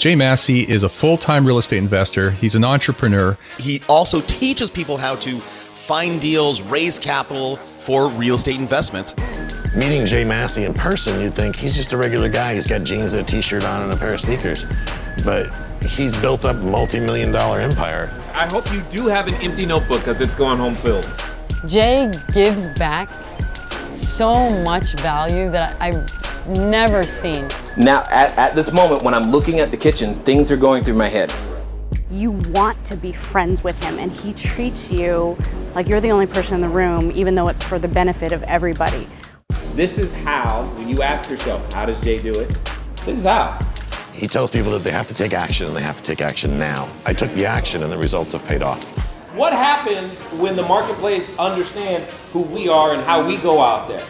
Jay Massey is a full-time real estate investor. He's an entrepreneur. He also teaches people how to find deals, raise capital for real estate investments. Meeting Jay Massey in person, you'd think he's just a regular guy. He's got jeans and a t-shirt on and a pair of sneakers. But he's built up a multi-million-dollar empire. I hope you do have an empty notebook because it's going home filled. Jay gives back so much value that I've never seen. Now, at this moment, when I'm looking at the kitchen, things are going through my head. You want to be friends with him, and he treats you like you're the only person in the room, even though it's for the benefit of everybody. This is how, when you ask yourself, how does Jay do it? This is how. He tells people that they have to take action, and they have to take action now. I took the action, and the results have paid off. What happens when the marketplace understands who we are and how we go out there?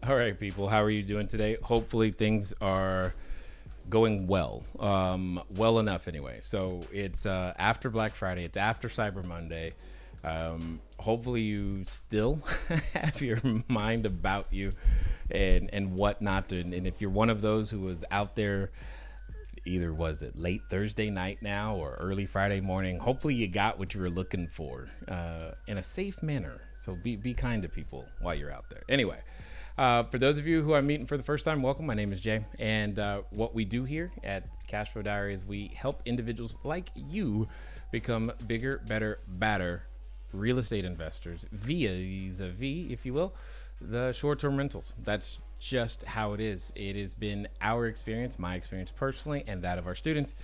All right, people, how are you doing today? Hopefully things are going well, well enough anyway. So it's after Black Friday, it's after Cyber Monday. Hopefully you still have your mind about you and what not to. And if you're one of those who was out there, either was it late Thursday night now or early Friday morning, hopefully you got what you were looking for in a safe manner. So be kind to people while you're out there. Anyway. For those of you who I'm meeting for the first time, welcome. My name is Jay, and what we do here at Cashflow Diary is we help individuals like you become bigger, better, badder real estate investors vis-a-vis, if you will, the short-term rentals. That's just how it is. It has been our experience, my experience personally, and that of our students,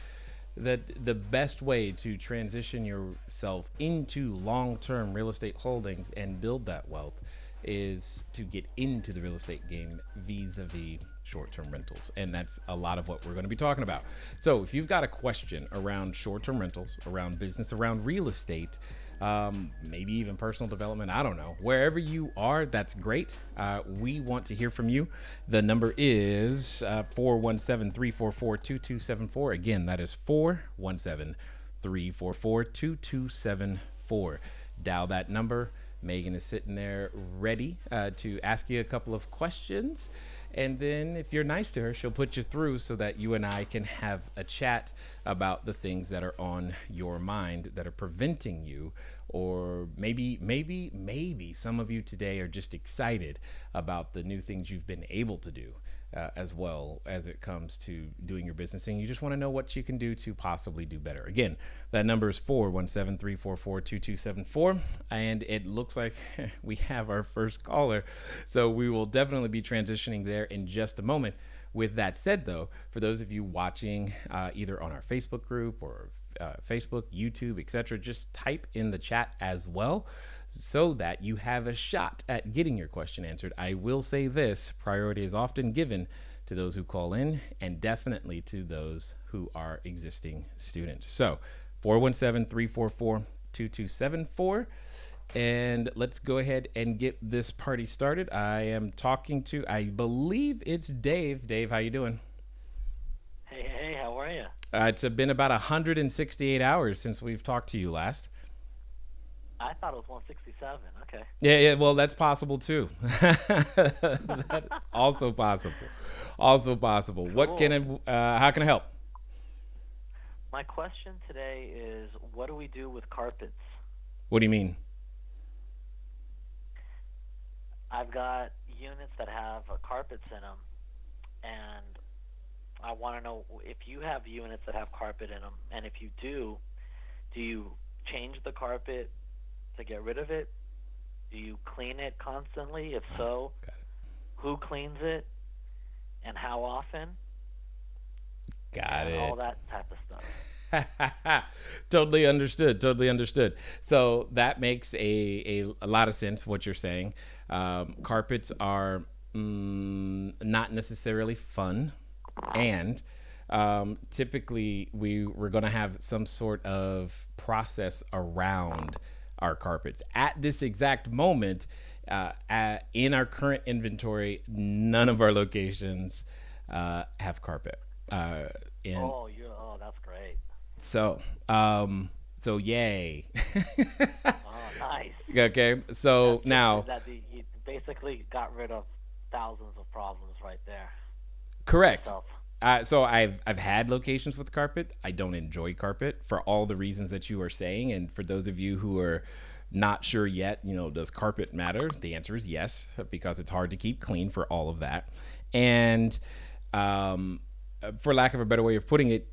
that the best way to transition yourself into long-term real estate holdings and build that wealth is to get into the real estate game vis-a-vis short-term rentals. And that's a lot of what we're going to be talking about. So if you've got a question around short-term rentals, around business, around real estate, maybe even personal development, I don't know, wherever you are, that's great. We want to hear from you. The number is 417-344-2274. Again, that is 417-344-2274. Dial that number. Megan is sitting there ready to ask you a couple of questions. And then if you're nice to her, she'll put you through so that you and I can have a chat about the things that are on your mind that are preventing you. Or maybe some of you today are just excited about the new things you've been able to do as well as it comes to doing your business. And you just want to know what you can do to possibly do better. Again, that number is 417-344-2274. And it looks like we have our first caller. So we will definitely be transitioning there in just a moment. With that said, though, for those of you watching either on our Facebook group or Facebook, YouTube, etc., just type in the chat as well so that you have a shot at getting your question answered. I will say this, priority is often given to those who call in and definitely to those who are existing students. So 417-344-2274. And let's go ahead and get this party started. I am talking to, I believe it's Dave. Dave, how you doing? Hey, how are you? It's been about 168 hours since we've talked to you last. I thought it was 167. Okay. Yeah. Well, that's possible too. That's also possible. Also possible. Cool. How can I help? My question today is, what do we do with carpets? What do you mean? I've got units that have carpets in them, and I want to know if you have units that have carpet in them, and if you do you change the carpet to get rid of it? Do you clean it constantly? If so, who cleans it, and how often. Got and it. all that type of stuff. Totally understood. So that makes a lot of sense what you're saying. Carpets are not necessarily fun, and typically we're going to have some sort of process around our carpets. At this exact moment, in our current inventory, none of our locations have carpet. That's great. So yay. Oh, nice. Okay, so now, You basically got rid of thousands of problems right there. correct. Yourself. So I've had locations with carpet. I don't enjoy carpet for all the reasons that you are saying. And for those of you who are not sure yet, does carpet matter? The answer is yes, because it's hard to keep clean for all of that. And for lack of a better way of putting it,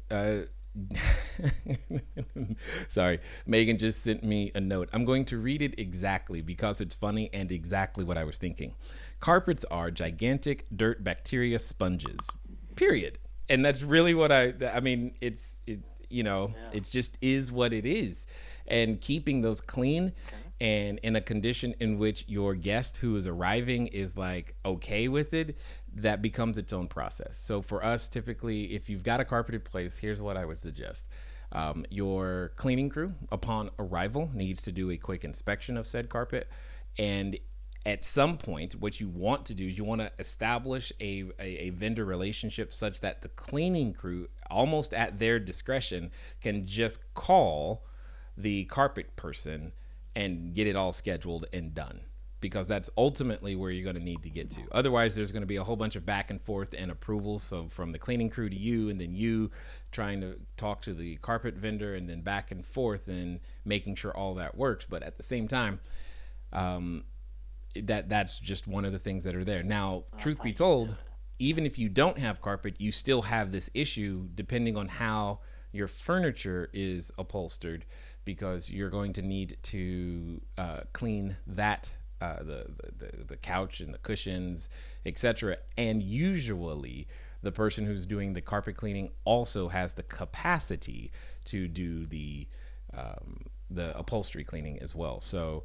sorry, Megan just sent me a note. I'm going to read it exactly because it's funny and exactly what I was thinking. Carpets are gigantic dirt bacteria sponges, period. And that's really what I mean, it just is what it is. And keeping those clean and in a condition in which your guest who is arriving is like okay with it, that becomes its own process. So for us, typically, if you've got a carpeted place, here's what I would suggest. Your cleaning crew, upon arrival, needs to do a quick inspection of said carpet. And at some point, what you want to do is you want to establish a vendor relationship such that the cleaning crew, almost at their discretion, can just call the carpet person and get it all scheduled and done, because that's ultimately where you're going to need to get to. Otherwise, there's going to be a whole bunch of back and forth and approvals. So from the cleaning crew to you, and then you trying to talk to the carpet vendor, and then back and forth and making sure all that works. But at the same time, that's just one of the things that are there. Now, truth be told, even if you don't have carpet, you still have this issue depending on how your furniture is upholstered, because you're going to need to clean that, the couch and the cushions, etc. And usually the person who's doing the carpet cleaning also has the capacity to do the upholstery cleaning as well. So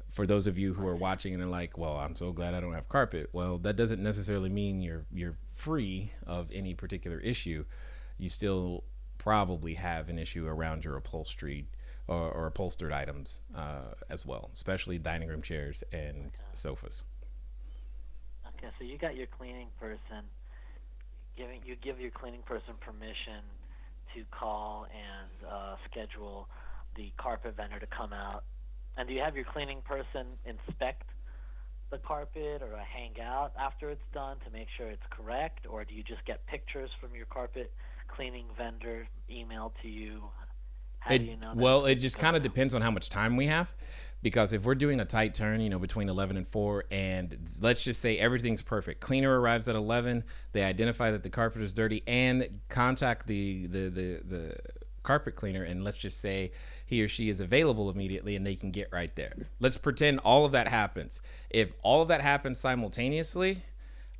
for those of you who are watching and are like, well, I'm so glad I don't have carpet. Well, that doesn't necessarily mean you're free of any particular issue. You still probably have an issue around your upholstery or upholstered items as well, especially dining room chairs and sofas. Okay, so you got your cleaning person. You give your cleaning person permission to call and schedule the carpet vendor to come out. And do you have your cleaning person inspect the carpet or hang out after it's done to make sure it's correct, or do you just get pictures from your carpet cleaning vendor emailed to you? How do you know that? Well, it just kind of depends on how much time we have, because if we're doing a tight turn, between 11 and 4, and let's just say everything's perfect. Cleaner arrives at 11, they identify that the carpet is dirty and contact the carpet cleaner, and let's just say he or she is available immediately and they can get right there. Let's pretend all of that happens. If all of that happens simultaneously,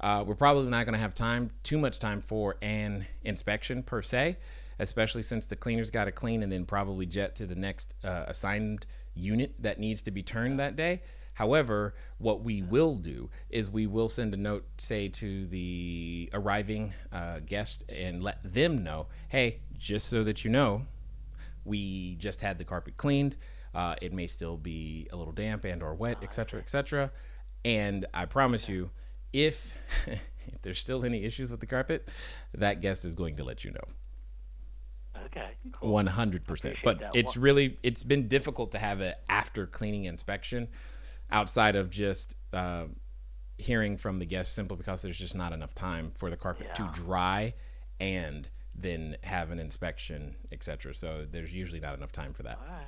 we're probably not going to have too much time for an inspection per se, especially since the cleaner's got to clean and then probably jet to the next assigned unit that needs to be turned that day. However, what we will do is we will send a note, say, to the arriving guest and let them know, hey, just so that you know, we just had the carpet cleaned. It may still be a little damp and or wet, et cetera, et cetera. And I promise you, if there's still any issues with the carpet, that guest is going to let you know. Okay, cool. 100%. But it's been difficult to have an after cleaning inspection outside of just hearing from the guest, simply because there's just not enough time for the carpet to dry and then have an inspection, etc. So there's usually not enough time for that. All right.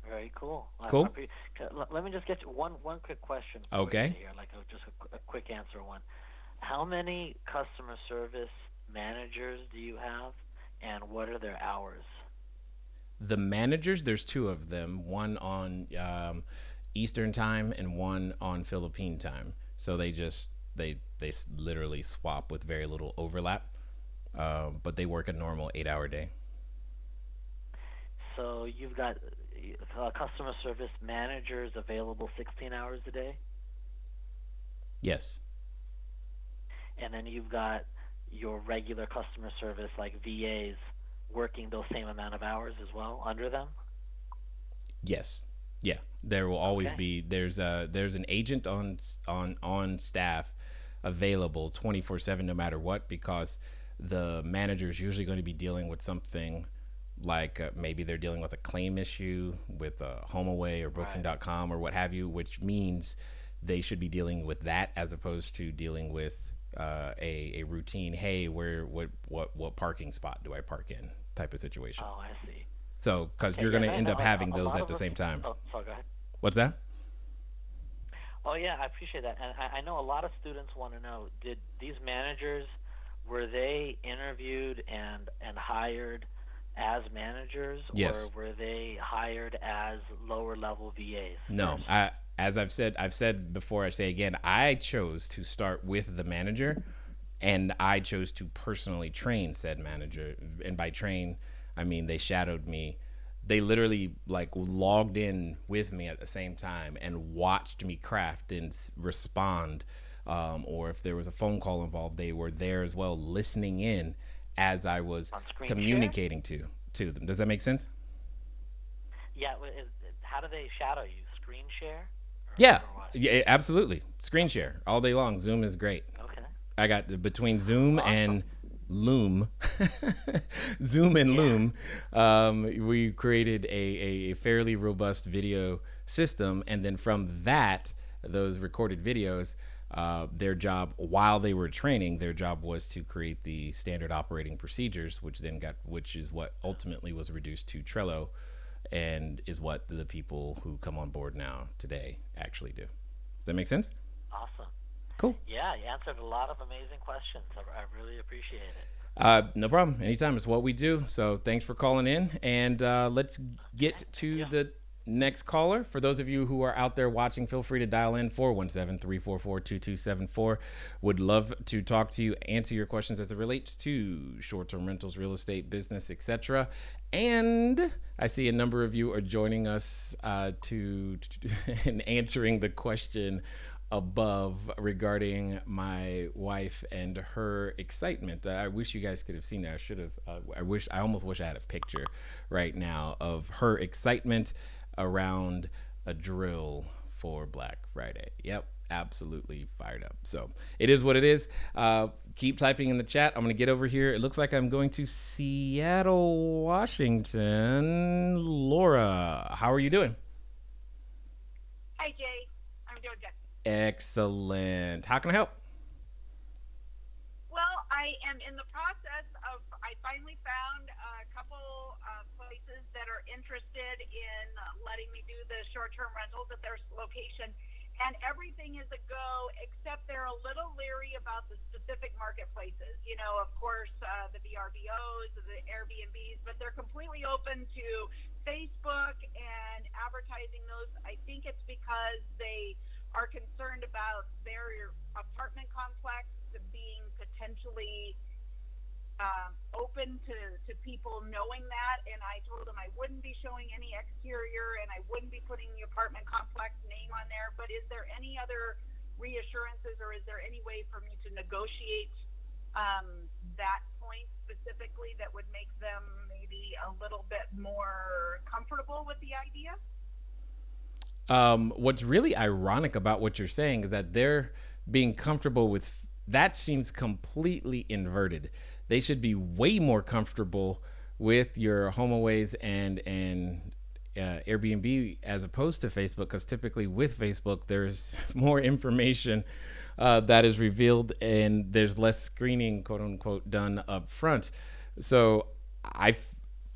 Very cool. Cool. Let me just get you one quick question. Okay. Here, just a quick answer one. How many customer service managers do you have, and what are their hours? The managers, there's 2 of them, one on Eastern time and one on Philippine time. So they just they literally swap with very little overlap, but they work a normal 8-hour day. So you've got customer service managers available 16 hours a day? Yes. And then you've got your regular customer service, like VAs, working those same amount of hours as well under them? Yes. Yeah. There will always be, there's an agent on staff available 24/7 no matter what, because the manager is usually going to be dealing with something like maybe they're dealing with a claim issue with HomeAway or Booking.com or what have you, which means they should be dealing with that as opposed to dealing with a routine, hey, what parking spot do I park in type of situation. Oh, I see. So, because you're going to end up having those at the same time. Oh, sorry, go ahead. What's that? Oh, yeah, I appreciate that. And I know a lot of students want to know, did these managers, were they interviewed and hired as managers, Yes. or were they hired as lower level VAs? No, as I've said before, I say again, I chose to start with the manager, and I chose to personally train said manager. And by train, I mean they shadowed me. They literally like logged in with me at the same time and watched me craft and respond. Or if there was a phone call involved, they were there as well, listening in as I was communicating to them. Does that make sense? Yeah. How do they shadow you? Screen share? Yeah, absolutely. Screen share all day long. Zoom is great. Okay. I got between Zoom and Loom, Zoom and Loom, we created a fairly robust video system. And then from that, those recorded videos, their job while they were training, their job was to create the standard operating procedures, which is what ultimately was reduced to Trello, and is what the people who come on board now today actually do. Does that make sense? Awesome. Cool. Yeah, you answered a lot of amazing questions. I really appreciate it. No problem. Anytime. It's what we do. So thanks for calling in. And let's get to the next caller. For those of you who are out there watching, feel free to dial in 417-344-2274. Would love to talk to you, answer your questions as it relates to short-term rentals, real estate, business, etc. And I see a number of you are joining us to and answering the question above regarding my wife and her excitement. I wish you guys could have seen that. I should have. I almost wish I had a picture right now of her excitement around a drill for Black Friday. Yep, absolutely fired up. So it is what it is. Keep typing in the chat. I'm going to get over here. It looks like I'm going to Seattle, Washington. Laura, how are you doing? Hi, Jay. I'm doing good. Excellent. How can I help? Well, I am in the process of, I finally found a couple places that are interested in letting me do the short-term rentals at their location, and everything is a go, except they're a little leery about the specific marketplaces. You know, of course, the VRBOs, the Airbnbs, but they're completely open to Facebook and advertising those. I think it's because they are concerned about their apartment complex being potentially open to people knowing that, and I told them I wouldn't be showing any exterior and I wouldn't be putting the apartment complex name on there. But is there any other reassurances, or is there any way for me to negotiate that point specifically that would make them maybe a little bit more comfortable with the idea? What's really ironic about what you're saying is that they're being comfortable with that. Seems completely inverted. They should be way more comfortable with your HomeAways and Airbnb as opposed to Facebook, because typically with Facebook there's more information that is revealed and there's less screening, quote unquote, done up front. So I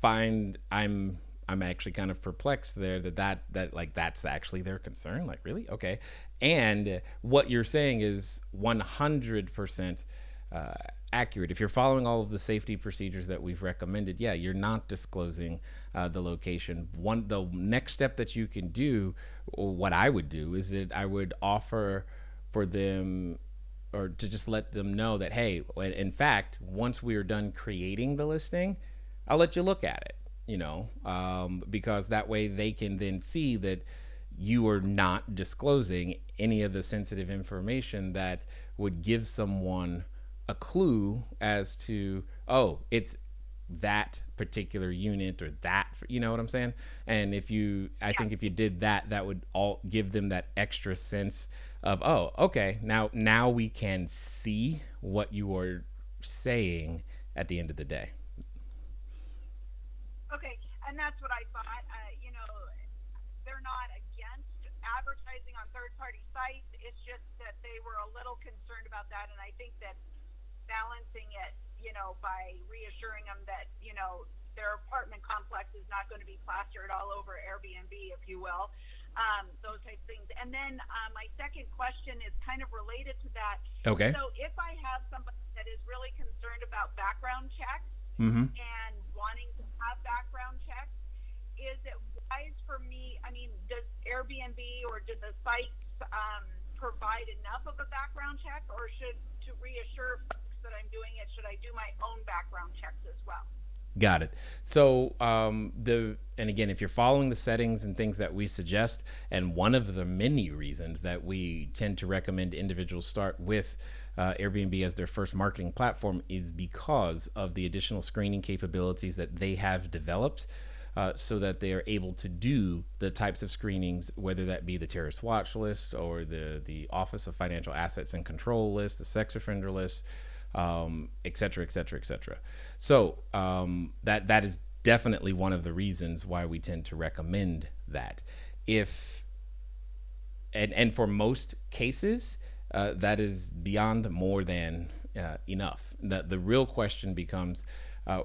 find I'm actually kind of perplexed there that like that's actually their concern. Like, really? Okay. And what you're saying is 100% accurate. If you're following all of the safety procedures that we've recommended, yeah, you're not disclosing the location. The next step that you can do, or what I would do, is that I would offer for them or to just let them know that, hey, in fact, once we are done creating the listing, I'll let you look at it, because that way they can then see that you are not disclosing any of the sensitive information that would give someone a clue as to, oh, it's that particular unit or that, you know what I'm saying? And I think if you did that, that would all give them that extra sense of, oh, okay, now we can see what you are saying at the end of the day. Okay, and that's what I thought. They're not against advertising on third-party sites. It's just that they were a little concerned about that, and I think that balancing it, by reassuring them that, their apartment complex is not going to be plastered all over Airbnb, if you will, those types of things. And then my second question is kind of related to that. Okay. So if I have somebody that is really concerned about background checks and wanting to have background checks, is it wise for me, does Airbnb or do the sites provide enough of a background check, or to reassure folks that I'm doing it, should I do my own background checks as well? Got it. So and again, if you're following the settings and things that we suggest, and one of the many reasons that we tend to recommend individuals start with Airbnb as their first marketing platform is because of the additional screening capabilities that they have developed, so that they are able to do the types of screenings, whether that be the terrorist watch list or the Office of Financial Assets and Control list, the sex offender list, et cetera, et cetera, et cetera. So that is definitely one of the reasons why we tend to recommend that. And for most cases, that is beyond more than enough. The real question becomes,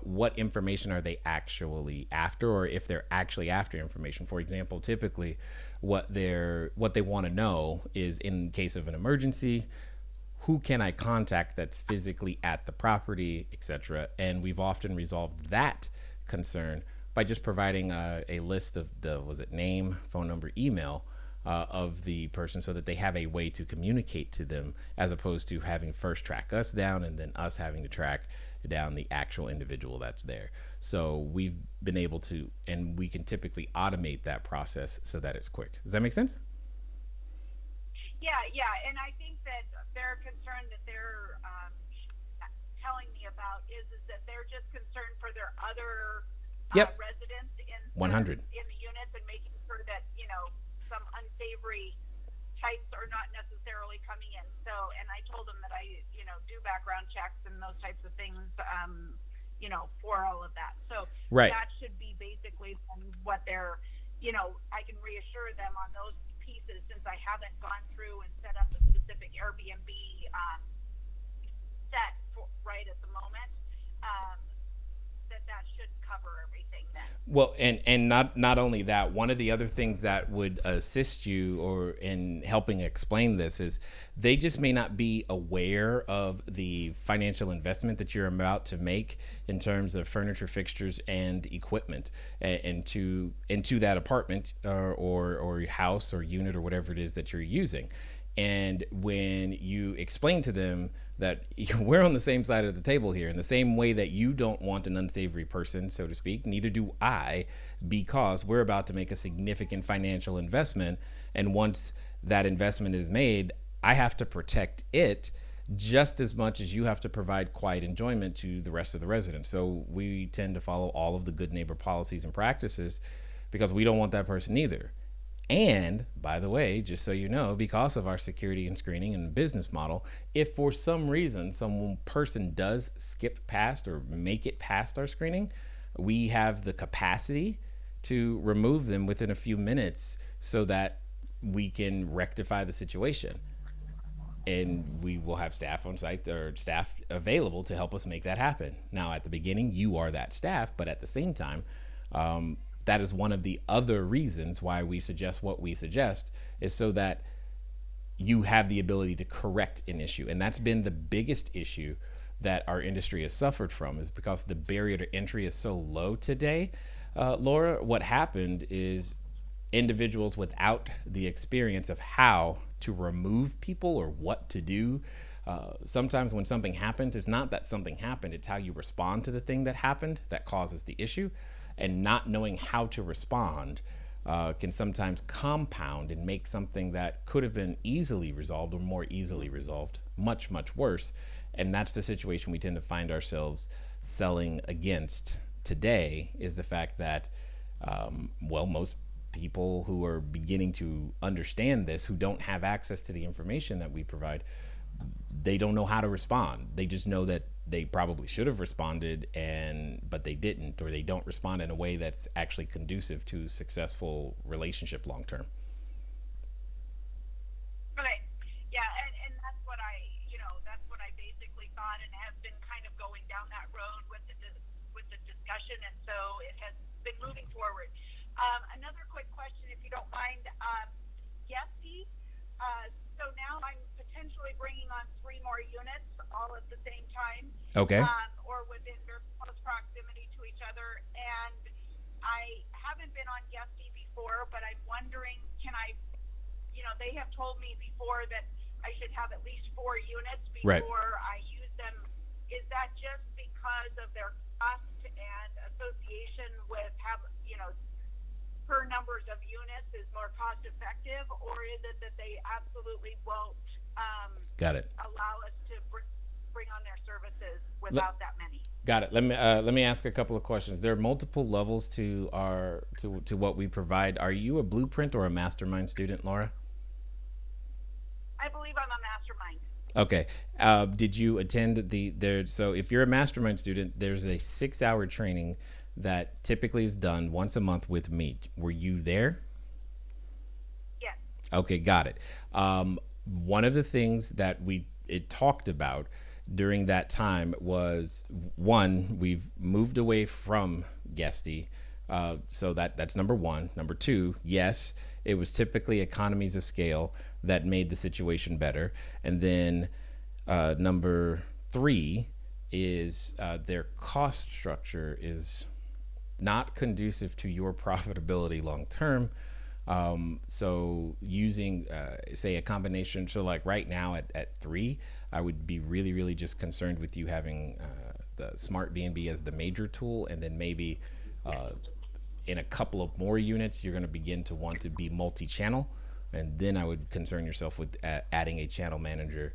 what information are they actually after, or if they're actually after information. For example, typically what they want to know is, in case of an emergency, who can I contact that's physically at the property, etc. And we've often resolved that concern by just providing a list of name, phone number, email of the person, so that they have a way to communicate to them, as opposed to having first track us down and then us having to track down the actual individual that's there. So we've been able to, and we can typically automate that process so that it's quick. Does that make sense? Yeah, and I think that their concern that they're telling me about is that they're just concerned for their other residents in 100 in the units, and making sure that some unsavory types are not necessarily coming in. So, and I told them that I do background checks and those types of things, for all of that. So that should be basically what they're, I can reassure them on those pieces, since I haven't gone through and set up a specific Airbnb set right at the moment, that should cover everything then. Well, and not only that, one of the other things that would assist you or in helping explain this is they just may not be aware of the financial investment that you're about to make in terms of furniture, fixtures, and equipment into that apartment or house or unit or whatever it is that you're using. And when you explain to them that we're on the same side of the table here, in the same way that you don't want an unsavory person, so to speak, neither do I, because we're about to make a significant financial investment. And once that investment is made, I have to protect it just as much as you have to provide quiet enjoyment to the rest of the residents. So we tend to follow all of the good neighbor policies and practices, because we don't want that person either. And by the way, just so you know, because of our security and screening and business model, if for some reason some person does skip past or make it past our screening, we have the capacity to remove them within a few minutes so that we can rectify the situation. And we will have staff on site or staff available to help us make that happen. Now, at the beginning, you are that staff, but at the same time, that is one of the other reasons why we suggest what we suggest, is so that you have the ability to correct an issue. And that's been the biggest issue that our industry has suffered from, is because the barrier to entry is so low today. Laura, what happened is individuals without the experience of how to remove people or what to do. Sometimes when something happens, it's not that something happened, it's how you respond to the thing that happened that causes the issue. And not knowing how to respond can sometimes compound and make something that could have been easily resolved or more easily resolved much, much worse. And that's the situation we tend to find ourselves selling against today, is the fact that, most people who are beginning to understand this, who don't have access to the information that we provide, they don't know how to respond. They just know that they probably should have responded, but they didn't, or they don't respond in a way that's actually conducive to successful relationship long term. Okay. Yeah, and that's what I basically thought, and have been kind of going down that road with the discussion, and so it has been moving forward. Another quick question, if you don't mind, Guesty. So now I'm potentially bringing on 3 more units all at the same time. Okay. Or within very close proximity to each other. And I haven't been on Guesty before, but I'm wondering, they have told me before that I should have at least 4 units before I use them. Is that just because of their cost and association with per numbers of units is more cost effective, or is it that they absolutely won't allow us to bring on their services without that many? Got it. Let me ask a couple of questions. There are multiple levels to what we provide. Are you a Blueprint or a Mastermind student, Laura? I believe I'm a Mastermind. Okay. Did you attend so if you're a Mastermind student, there's a 6-hour training that typically is done once a month with me. Were you there? Yes. Okay, got it. One of the things that it talked about during that time was, one, we've moved away from Guesty. So that's number one. Number two, yes, it was typically economies of scale that made the situation better. And then number three is their cost structure is not conducive to your profitability long term. So using, say, a combination, so like right now at 3, I would be really, really just concerned with you having the SmartBebe as the major tool, and then maybe in a couple of more units, you're going to begin to want to be multi-channel, and then I would concern yourself with adding a channel manager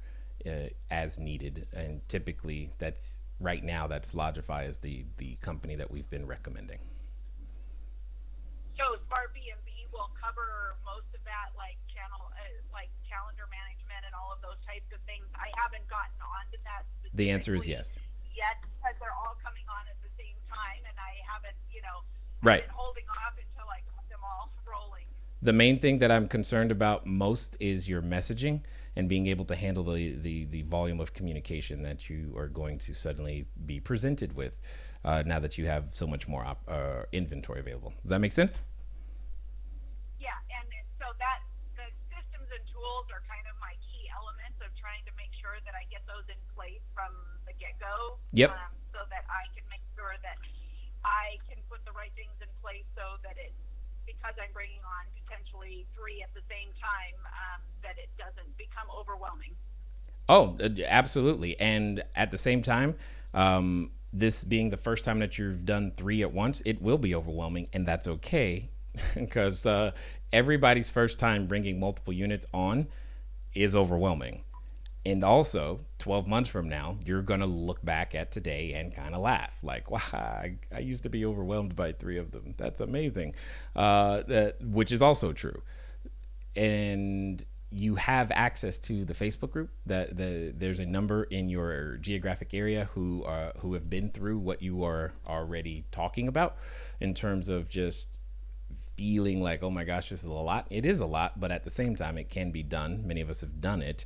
as needed. And typically, that's Logify is the company that we've been recommending. So SmartBebe will cover most of that, like calendar management and all of those types of things. I haven't gotten onto that. The answer is yes. Yet, because they're all coming on at the same time, and I haven't, right. I've been holding off until I got them all rolling. The main thing that I'm concerned about most is your messaging and being able to handle the volume of communication that you are going to suddenly be presented with now that you have so much more inventory available. Does that make sense? Yeah, and so that the systems and tools are kind of my key elements of trying to make sure that I get those in place from the get-go. Yep. So that I can make sure that I can put the right things in place so that because I'm bringing on potentially 3 at the same time, that it doesn't become overwhelming. Oh, absolutely. And at the same time, this being the first time that you've done 3 at once, it will be overwhelming, and that's okay, because everybody's first time bringing multiple units on is overwhelming. And also, 12 months from now, you're going to look back at today and kind of laugh like, wow, I used to be overwhelmed by 3 of them. That's amazing, which is also true. And you have access to the Facebook group. There's a number in your geographic area who have been through what you are already talking about in terms of just feeling like, oh my gosh, this is a lot. It is a lot, but at the same time, it can be done. Many of us have done it.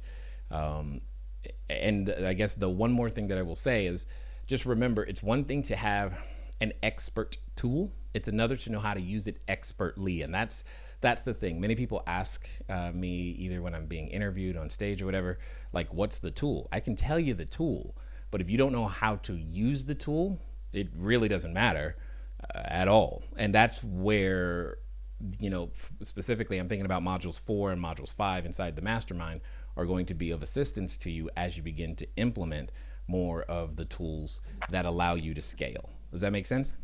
And I guess the one more thing that I will say is just remember, it's one thing to have an expert tool. It's another to know how to use it expertly. And that's the thing. Many people ask me either when I'm being interviewed on stage or whatever, like, what's the tool? I can tell you the tool, but if you don't know how to use the tool, it really doesn't matter at all. And that's where specifically, I'm thinking about modules 4 and modules 5 inside the Mastermind are going to be of assistance to you as you begin to implement more of the tools that allow you to scale. Does that make sense?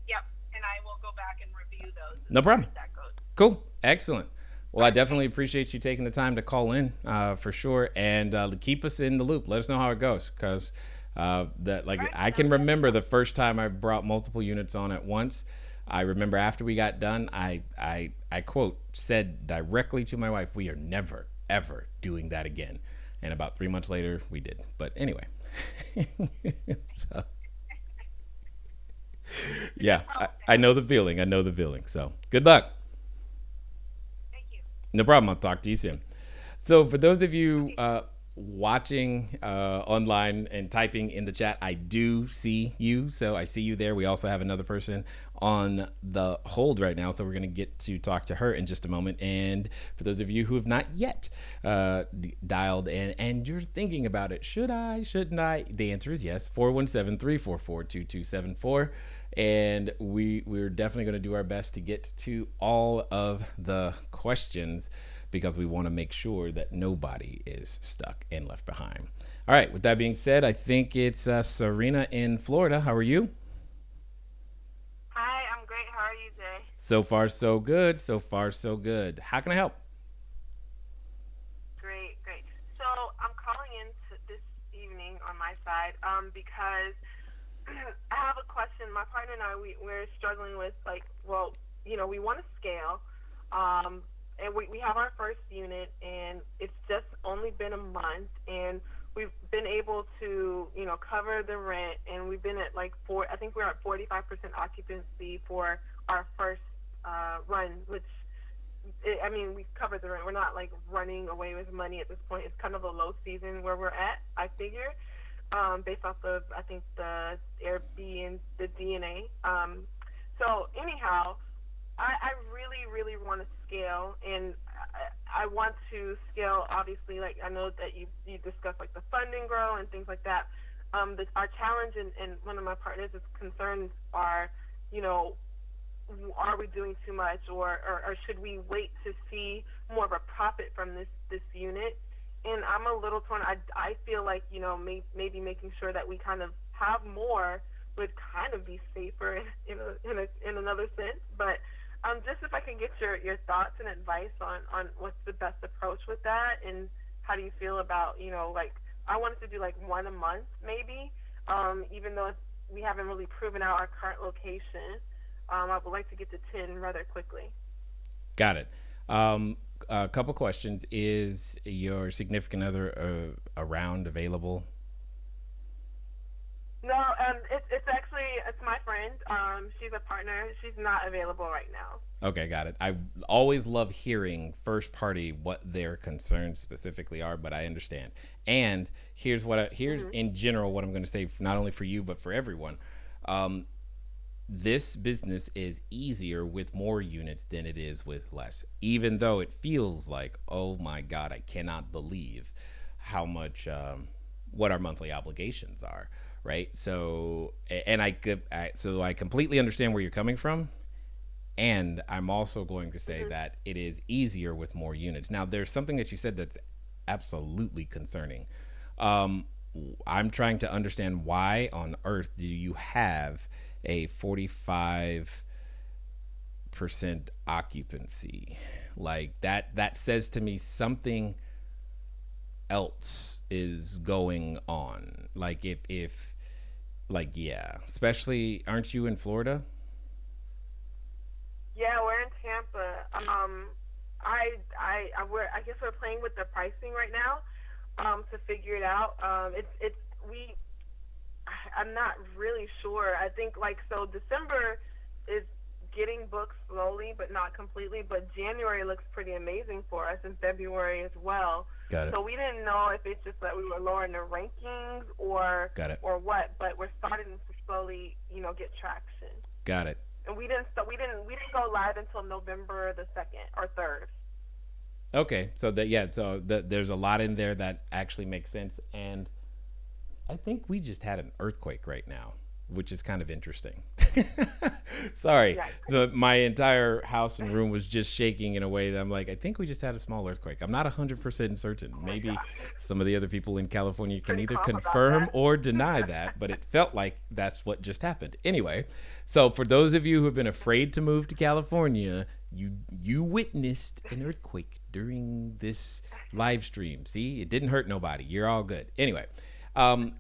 Yep, and I will go back and review those. No problem. As that goes. Cool. Excellent. Well, I definitely appreciate you taking the time to call in for sure, and keep us in the loop. Let us know how it goes, because I can remember the first time I brought multiple units on at once. I remember after we got done, I quote said directly to my wife, "We are never ever doing that again." And about 3 months later, we did. But anyway, so, yeah, I know the feeling. I know the feeling. So good luck. No problem. I'll talk to you soon. So for those of you watching online and typing in the chat, I do see you. So I see you there. We also have another person on the hold right now. So we're going to get to talk to her in just a moment. And for those of you who have not yet dialed in and you're thinking about it, should I, shouldn't I? The answer is yes. 417-344-2274. And we're definitely going to do our best to get to all of the questions, because we want to make sure that nobody is stuck and left behind. All right. With that being said, I think it's Serena in Florida. How are you? Hi, I'm great. How are you, Jay? So far, so good. So far, so good. How can I help? Great. So I'm calling in this evening on my side because I have a question. My partner and I, we're struggling with, we want to scale. And we have our first unit, and it's just only been a month, and we've been able to, cover the rent, and we've been at I think we're at 45% occupancy for our first run, which, we covered the rent. We're not running away with money at this point. It's kind of a low season where we're at, I figure, based off of, I think, the Airbnb, the DNA. So anyhow, I really, really want to scale, and I want to scale, obviously, I know that you discussed, the funding grow and things like that. Our challenge and one of my partners' concerns are, are we doing too much, or should we wait to see more of a profit from this unit? And I'm a little torn. I feel like, maybe making sure that we kind of have more would kind of be safer in another sense, but just if I can get your thoughts and advice on what's the best approach with that, and how do you feel about, I wanted to do one a month maybe, even though we haven't really proven out our current location. I would like to get to 10 rather quickly. Got it. A couple questions. Is your significant other around, available? No, it's my friend. She's a partner. She's not available right now. Okay, got it. I always love hearing first party what their concerns specifically are, but I understand. And here's in general what I'm going to say, not only for you but for everyone. This business is easier with more units than it is with less, even though it feels like, oh my God, I cannot believe how much what our monthly obligations are. Right. So, and I completely understand where you're coming from. And I'm also going to say that it is easier with more units. Now, there's something that you said that's absolutely concerning. I'm trying to understand, why on earth do you have a 45% occupancy? That says to me something else is going on. Especially, aren't you in Florida? Yeah, we're in Tampa. I guess we're playing with the pricing right now, to figure it out. I'm not really sure. I think December is getting booked slowly, but not completely. But January looks pretty amazing for us, and February as well. Got it. So we didn't know if it's just that we were lowering the rankings or what, but we're starting to slowly, get traction. Got it. And we didn't go live until November the 2nd or 3rd. Okay, so there's a lot in there that actually makes sense, and I think we just had an earthquake right now. which is kind of interesting. Sorry, my entire house and room was just shaking in a way that I'm like, I think we just had a small earthquake. I'm not 100% certain. Maybe some of the other people in California can either confirm or deny that, but it felt like that's what just happened. Anyway, so for those of you who have been afraid to move to California, you witnessed an earthquake during this live stream. See, it didn't hurt nobody. You're all good. Anyway.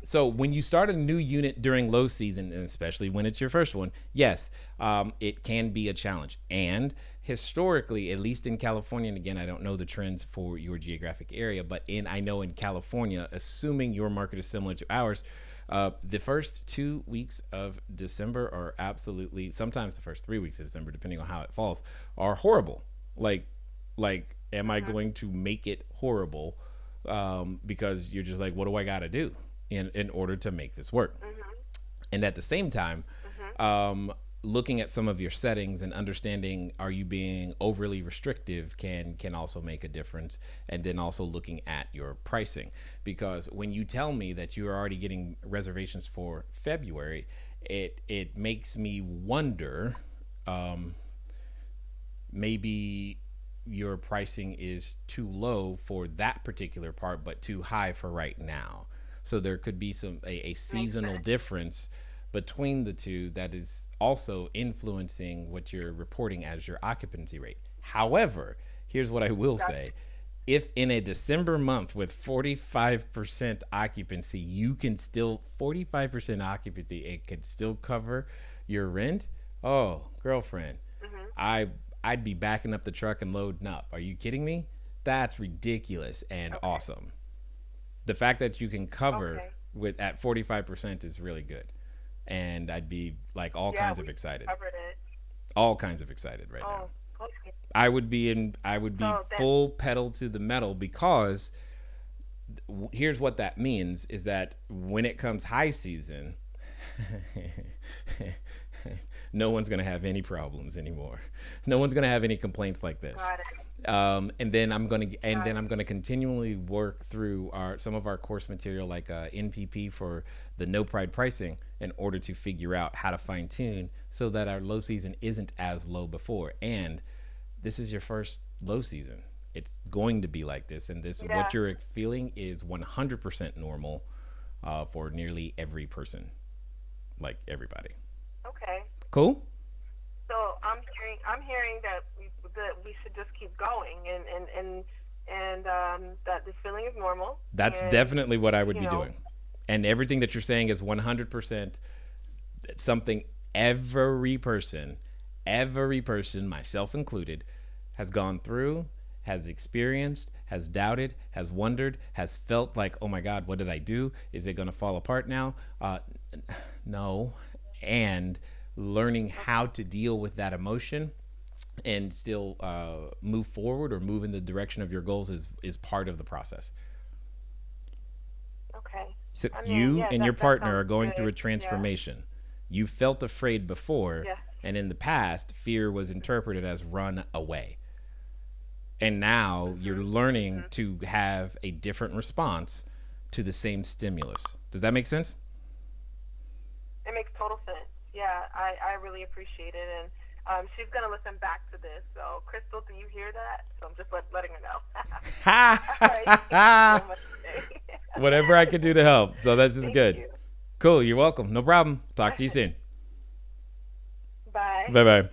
So when you start a new unit during low season, and especially when it's your first one, yes, it can be a challenge. And historically, at least in California, and again, I don't know the trends for your geographic area, but I know in California, assuming your market is similar to ours, the first 2 weeks of December are absolutely, sometimes the first 3 weeks of December, depending on how it falls, are horrible. Like, am I going to make it horrible? Because you're just like, what do I got to do in order to make this work? And at the same time, looking at some of your settings and understanding, are you being overly restrictive can also make a difference. And then also looking at your pricing, because when you tell me that you are already getting reservations for February, it makes me wonder, maybe your pricing is too low for that particular part, but too high for right now. So there could be a seasonal difference between the two that is also influencing what you're reporting as your occupancy rate. However, here's what I will say. If in a December month with 45% occupancy, you can still 45% occupancy, it can still cover your rent. Oh, girlfriend, I'd be backing up the truck and loading up. Are you kidding me? That's ridiculous and awesome. The fact that you can cover at 45% is really good. And I'd be like all kinds of excited. All kinds of excited right now. Okay. I would be full pedal to the metal, because here's what that means is that when it comes high season, no one's going to have any problems anymore. No one's going to have any complaints like this. And then I'm going to continually work through some of our course material, like NPP for the no pride pricing, in order to figure out how to fine tune so that our low season isn't as low before. And this is your first low season. It's going to be like this. And what you're feeling is 100% normal for nearly every person, like everybody. Okay. Cool. So I'm hearing that we should just keep going, and that this feeling is normal. That's definitely what I would be doing. And everything that you're saying is 100% something every person, myself included, has gone through, has experienced, has doubted, has wondered, has felt like, oh my God, what did I do? Is it going to fall apart now? No. And learning how to deal with that emotion and still move forward or move in the direction of your goals is part of the process. Okay. So you and your partner are going through a transformation. You felt afraid before, and in the past, fear was interpreted as run away. And now you're learning to have a different response to the same stimulus. Does that make sense? It makes total sense. Yeah, I really appreciate it. And she's going to listen back to this. So, Crystal, do you hear that? So I'm just letting her know. Whatever I could do to help. So this is good. You. Cool. You're welcome. No problem. Talk to you soon. Bye. Bye-bye.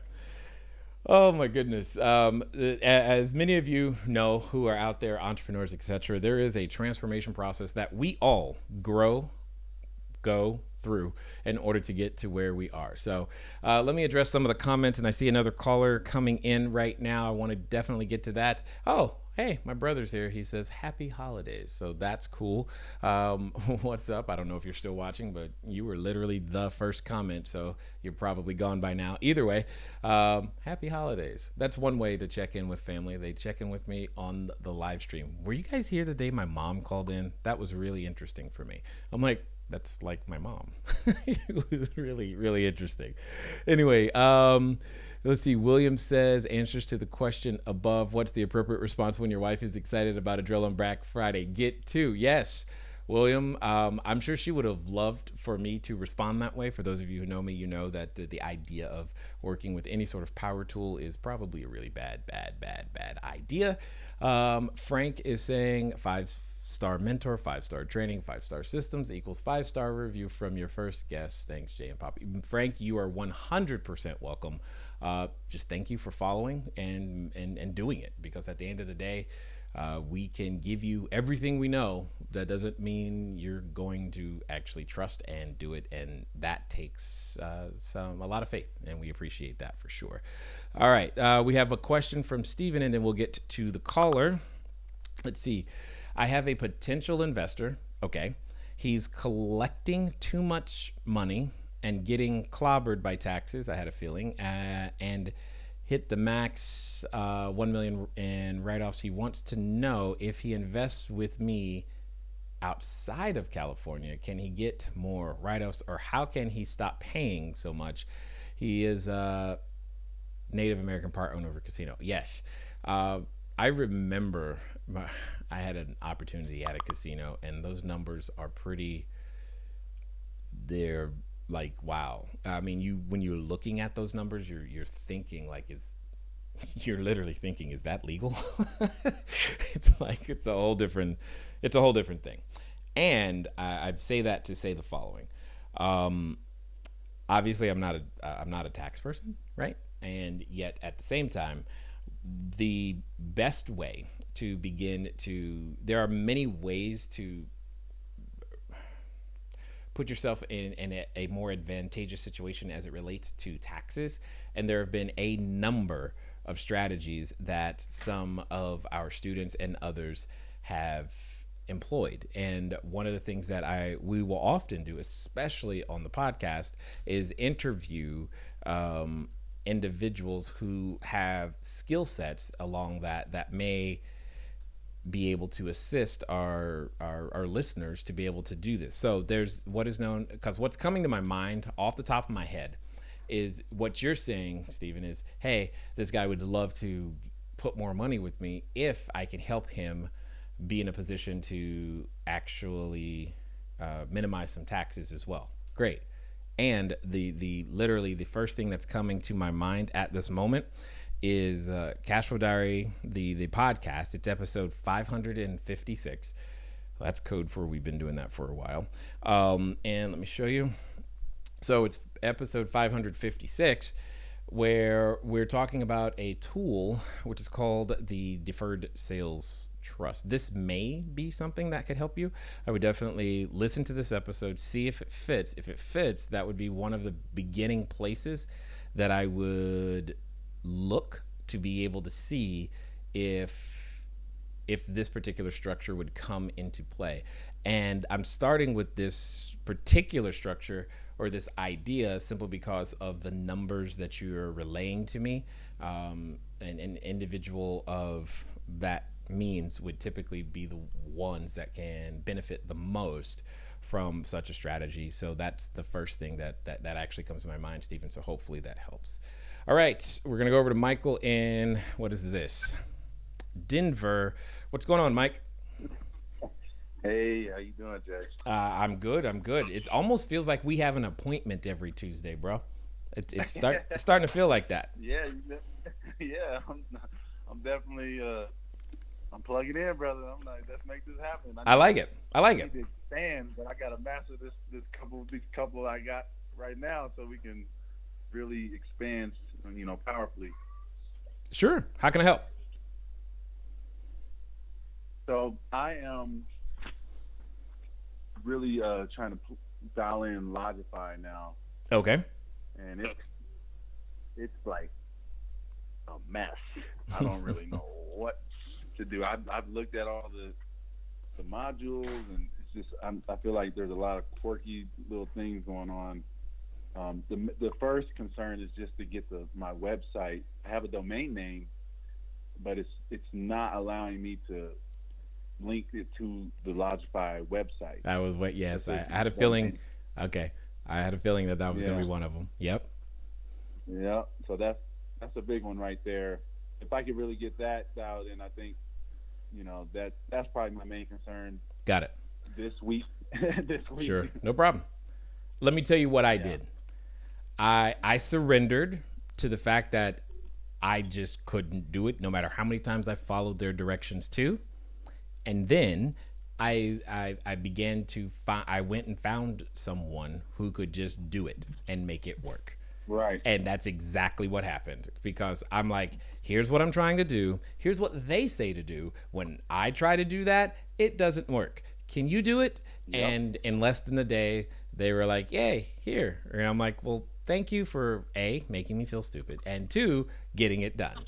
Oh, my goodness. As many of you know who are out there, entrepreneurs, etc., there is a transformation process that we all go through in order to get to where we are. So let me address some of the comments, and I see another caller coming in right now. I want to definitely get to that. Oh, hey, my brother's here. He says happy holidays. So that's cool. What's up? I don't know if you're still watching, but you were literally the first comment, so you're probably gone by now. Either way, happy holidays. That's one way to check in with family. They check in with me on the live stream. Were you guys here the day my mom called in? That was really interesting for me. I'm like, that's like my mom. It was really, really interesting. Anyway, let's see. William says, answers to the question above, what's the appropriate response when your wife is excited about a drill on Black Friday? Get to, yes. William, I'm sure she would have loved for me to respond that way. For those of you who know me, you know that the idea of working with any sort of power tool is probably a really bad idea. Frank is saying 5-star mentor, 5-star training, 5-star systems equals 5-star review from your first guest. Thanks, Jay and Poppy. Frank, you are 100% welcome. Just thank you for following and doing it, because at the end of the day, we can give you everything we know. That doesn't mean you're going to actually trust and do it, and that takes a lot of faith, and we appreciate that for sure. All right, we have a question from Steven, and then we'll get to the caller. Let's see. I have a potential investor. Okay. He's collecting too much money and getting clobbered by taxes, I had a feeling, and hit the max $1 million in write-offs. He wants to know if he invests with me outside of California, can he get more write-offs, or how can he stop paying so much? He is a Native American part owner of a casino. Yes. I remember I had an opportunity at a casino, and those numbers are they're like, wow. I mean, when you're looking at those numbers, you're thinking like, you're literally thinking, is that legal? It's a whole different thing. And I say that to say the following. Obviously I'm not a tax person, right? And yet at the same time, the best way to begin there are many ways to put yourself in a more advantageous situation as it relates to taxes. And there have been a number of strategies that some of our students and others have employed. And one of the things that we will often do, especially on the podcast, is interview individuals who have skill sets along that may be able to assist our listeners to be able to do this. So there's what is known, because what's coming to my mind off the top of my head is what you're saying, Stephen, is, hey, this guy would love to put more money with me if I can help him be in a position to actually minimize some taxes as well. Great. And literally the first thing that's coming to my mind at this moment is Cash Flow Diary, the podcast. It's episode 556. That's code for we've been doing that for a while. And let me show you. So it's episode 556, where we're talking about a tool which is called the Deferred Sales Trust. This may be something that could help you. I would definitely listen to this episode, see if it fits. If it fits, that would be one of the beginning places that I would look to be able to see if this particular structure would come into play. And I'm starting with this particular structure or this idea simply because of the numbers that you're relaying to me. An individual of that means would typically be the ones that can benefit the most from such a strategy. So that's the first thing that actually comes to my mind, Stephen. So hopefully that helps. All right, we're gonna go over to Michael in, what is this? Denver. What's going on, Mike? Hey, how you doing, Jay? I'm good. It almost feels like we have an appointment every Tuesday, bro. It's starting to feel like that. Yeah, yeah. I'm definitely I'm plugging in, brother. I'm like, let's make this happen. I like it. I need to expand, but I gotta master this couple I got right now, so we can really expand, powerfully. Sure. How can I help? So I am really trying to dial in Logify now. Okay. And it's like a mess. I don't really know what to do. I've looked at all the modules, and it's just I feel like there's a lot of quirky little things going on. The first concern is just to get my website. I have a domain name, but it's not allowing me to link it to the Logify website. That was what. Yes, I had a feeling. Okay, I had a feeling that was going to be one of them. Yep. Yeah. So that's a big one right there. If I could really get that dialed in, I think that's probably my main concern. Got it. this week. This week. Sure, no problem. Let me tell you what I did. I surrendered to the fact that I just couldn't do it, no matter how many times I followed their directions too. And then I began to I went and found someone who could just do it and make it work. Right. And that's exactly what happened, because I'm like, here's what I'm trying to do. Here's what they say to do. When I try to do that, it doesn't work. Can you do it? Yep. And in less than a day, they were like, yay, here. And I'm like, well, thank you for A, making me feel stupid, and 2, getting it done.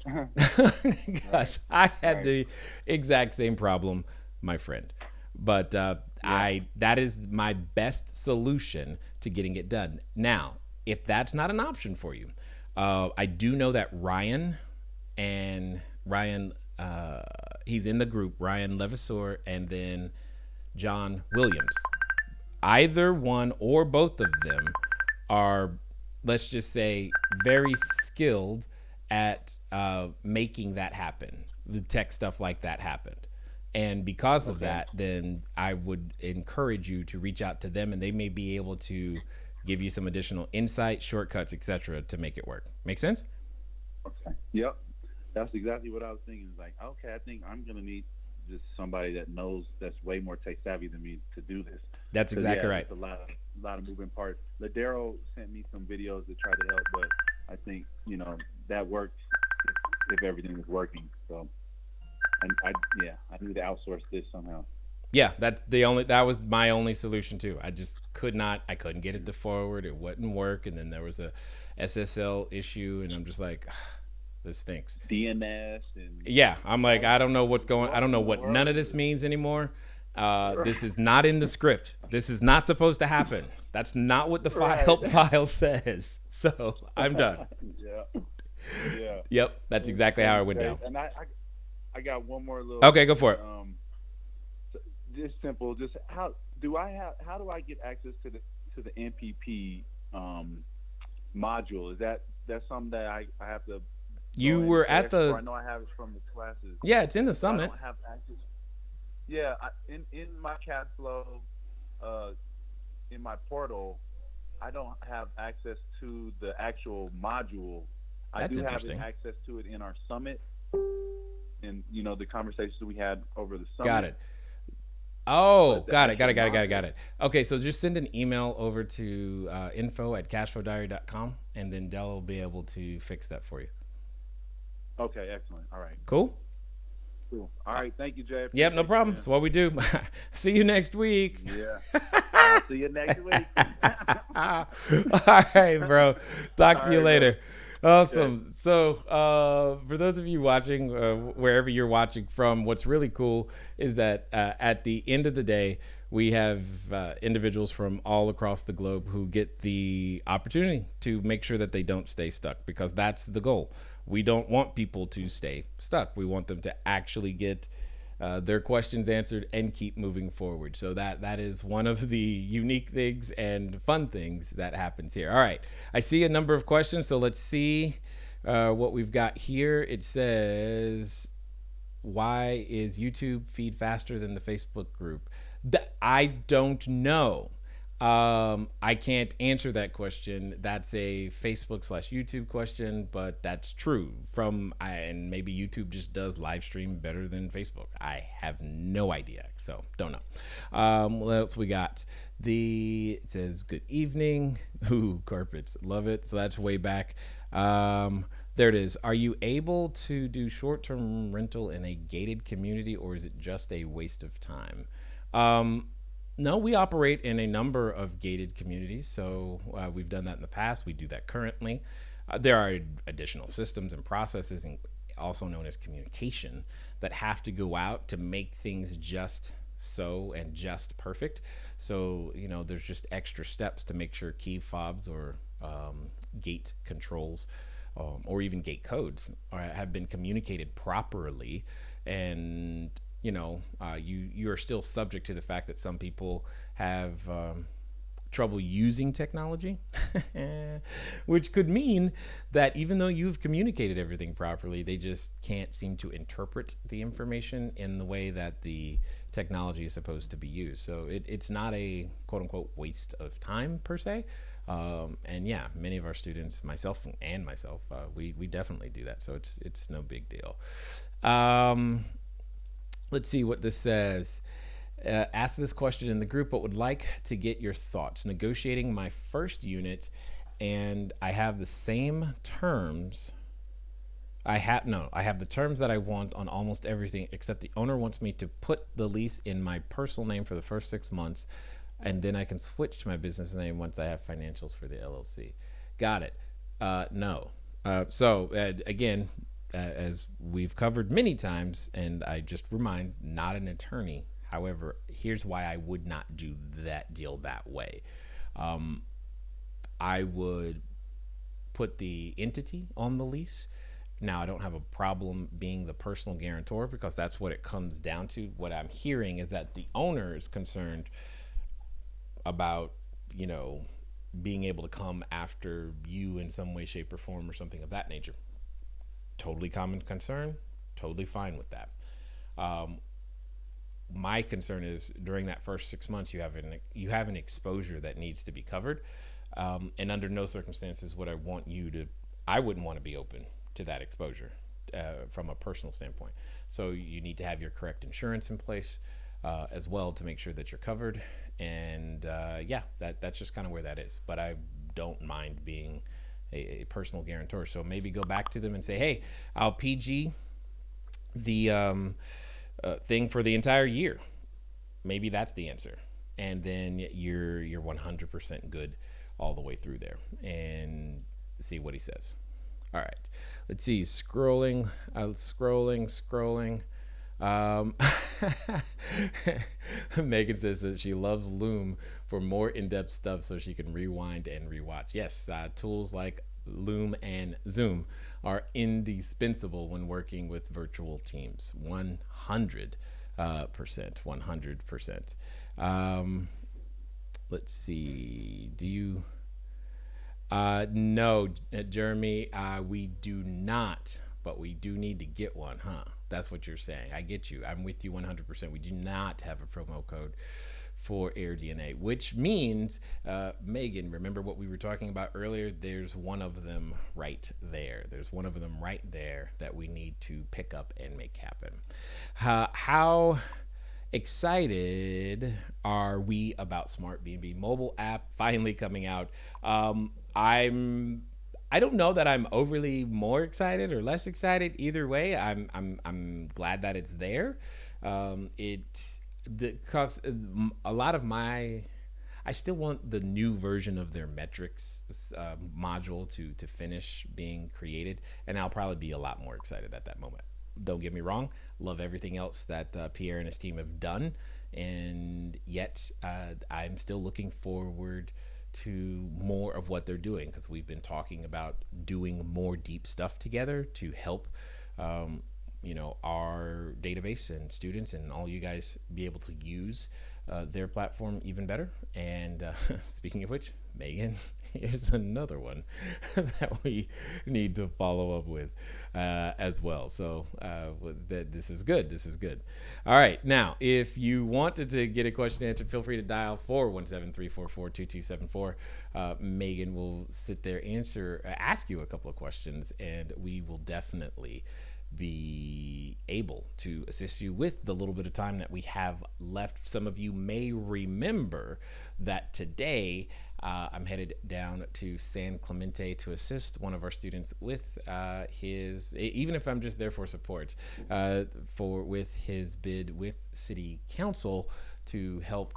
Because I had the exact same problem, my friend. But that is my best solution to getting it done. Now, if that's not an option for you, I do know that Ryan, he's in the group, Ryan Levasseur, and then John Williams. Either one or both of them are, let's just say, very skilled at making that happen, the tech stuff like that happened. And because of that, then I would encourage you to reach out to them, and they may be able to give you some additional insight, shortcuts, etc., to make it work. Make sense? Okay. Yep. That's exactly what I was thinking. It's like, okay, I think I'm gonna need just somebody that knows, that's way more tech savvy than me to do this. That's exactly right. It's a lot of moving parts. Ladero sent me some videos to try to help, but I think that works if everything is working. So, I need to outsource this somehow. Yeah, that was my only solution too. I just couldn't get it to forward. It wouldn't work, and then there was a SSL issue, and I'm just like, this stinks. DNS and I'm like, I don't know what's going. I don't know what none of this means anymore. This is not in the script. This is not supposed to happen. That's not what the help file says. So I'm done. Yeah. Yep, that's exactly how it went down. And I got one more little. Okay, go for it. Just simple. Just how do I get access to the MPP module? Is that's something that I have to? You were at the. I know I have it from the classes. Yeah, it's in the summit. I don't have access. Yeah, in my cash flow, in my portal, I don't have access to the actual module. I do have access to it in our summit, and the conversations we had over the summit. Got it. Oh, got it. Okay, so just send an email over to info@cashflowdiary.com, and then Dell will be able to fix that for you. Okay, excellent. All right. Cool. All right, thank you, Jay. Yep, no problem. That's what we do. See you next week. Yeah. I'll see you next week. All right, bro. Talk to you later. Awesome. So for those of you watching, wherever you're watching from, what's really cool is that at the end of the day, we have individuals from all across the globe who get the opportunity to make sure that they don't stay stuck, because that's the goal. We don't want people to stay stuck. We want them to actually get their questions answered and keep moving forward. So that is one of the unique things and fun things that happens here. All right, I see a number of questions, so let's see what we've got here. It says, why is YouTube feed faster than the Facebook group? I don't know. I can't answer that question. That's a Facebook/YouTube question, but that's true. And maybe YouTube just does live stream better than Facebook. I have no idea, so don't know. What else we got? It says, good evening. Ooh, carpets, love it. So that's way back. There it is. Are you able to do short-term rental in a gated community, or is it just a waste of time? No, we operate in a number of gated communities, so we've done that in the past. We do that currently. There are additional systems and processes, also known as communication, that have to go out to make things just so and just perfect. So, there's just extra steps to make sure key fobs or gate controls or even gate codes have been communicated properly, and you are still subject to the fact that some people have trouble using technology, which could mean that even though you've communicated everything properly, they just can't seem to interpret the information in the way that the technology is supposed to be used. So it's not a quote unquote waste of time per se. And yeah, many of our students, myself, we definitely do that. So it's no big deal. Let's see what this says. Ask this question in the group, but would like to get your thoughts. Negotiating my first unit, and I have the same terms. I have the terms that I want on almost everything, except the owner wants me to put the lease in my personal name for the first 6 months, and then I can switch to my business name once I have financials for the LLC. Got it. No. Again, as we've covered many times, and I just remind, not an attorney. However, here's why I would not do that deal that way. I would put the entity on the lease. Now, I don't have a problem being the personal guarantor because that's what it comes down to. What I'm hearing is that the owner is concerned about, being able to come after you in some way, shape, or form or something of that nature. Totally common concern, totally fine with that. My concern is during that first 6 months, you have an exposure that needs to be covered. And under no circumstances would I wouldn't want to be open to that exposure from a personal standpoint. So you need to have your correct insurance in place as well to make sure that you're covered. And that's just kind of where that is. But I don't mind being a personal guarantor. So maybe go back to them and say, hey, I'll PG the thing for the entire year. Maybe that's the answer. And then you're 100% good all the way through there, and see what he says. All right, let's see. Scrolling. Megan says that she loves Loom for more in-depth stuff so she can rewind and rewatch. Yes, tools like Loom and Zoom are indispensable when working with virtual teams. 100%. Let's see. Do you? No, Jeremy, we do not, but we do need to get one, huh? That's what you're saying. I get you. I'm with you 100%. We do not have a promo code for AirDNA, which means, Megan, remember what we were talking about earlier? There's one of them right there. There's one of them right there that we need to pick up and make happen. How excited are we about SmartBebe mobile app finally coming out? I don't know that I'm overly more excited or less excited. Either way, I'm glad that it's there. Because a lot of I still want the new version of their metrics module to finish being created, and I'll probably be a lot more excited at that moment. Don't get me wrong, love everything else that Pierre and his team have done, and yet I'm still looking forward to more of what they're doing, because we've been talking about doing more deep stuff together to help our database and students and all you guys be able to use their platform even better. And speaking of which, Megan, here's another one that we need to follow up with as well. So this is good. This is good. All right. Now, if you wanted to get a question answered, feel free to dial 417-344-2274. Megan will sit there, ask you a couple of questions, and we will definitely be able to assist you with the little bit of time that we have left. Some of you may remember that today I'm headed down to San Clemente to assist one of our students with even if I'm just there for support, with his bid with City Council to help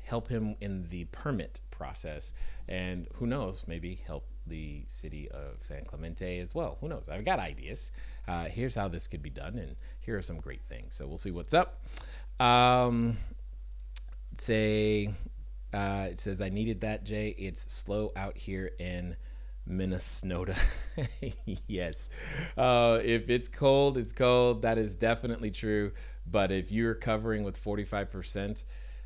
help him in the permit process, and who knows, maybe help the city of San Clemente as well. Who knows? I've got ideas. Here's how this could be done, and here are some great things. So we'll see what's up. It says, I needed that, Jay. It's slow out here in Minnesota. Yes. If it's cold, it's cold. That is definitely true. But if you're covering with 45%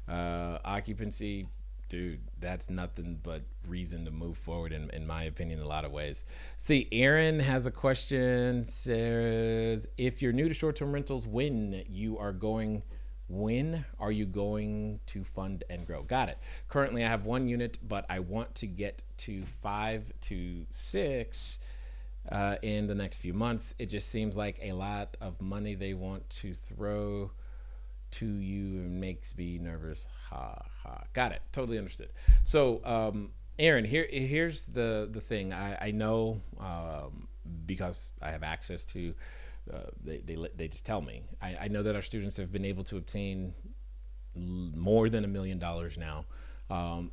occupancy, Dude, that's nothing but reason to move forward, in my opinion, in a lot of ways. See, Aaron has a question. Says, if you're new to short-term rentals, when are you going to fund and grow? Got it. Currently, I have 1 unit, but I want to get to 5 to 6 in the next few months. It just seems like a lot of money they want to throw to you and makes me nervous. Ha ha. Got it. Totally understood. So, Aaron, here's the thing. I know because I have access to. They just tell me. I know that our students have been able to obtain more than $1 million now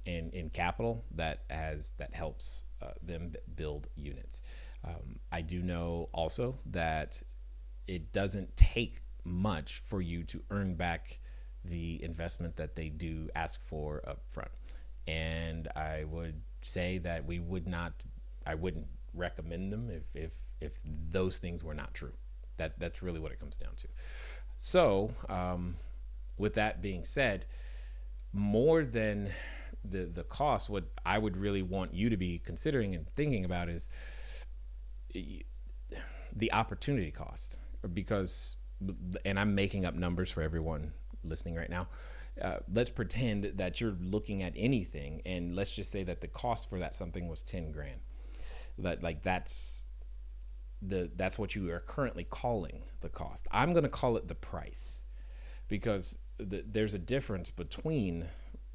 in capital that helps them build units. I do know also that it doesn't take much for you to earn back the investment that they do ask for up front. And I would say that I wouldn't recommend them if those things were not true. That's really what it comes down to. So with that being said, more than the cost, what I would really want you to be considering and thinking about is the opportunity cost, because, and I'm making up numbers for everyone listening right now. Let's pretend that you're looking at anything, and let's just say that the cost for that something was 10 grand. That's what you are currently calling the cost. I'm going to call it the price, because there's a difference between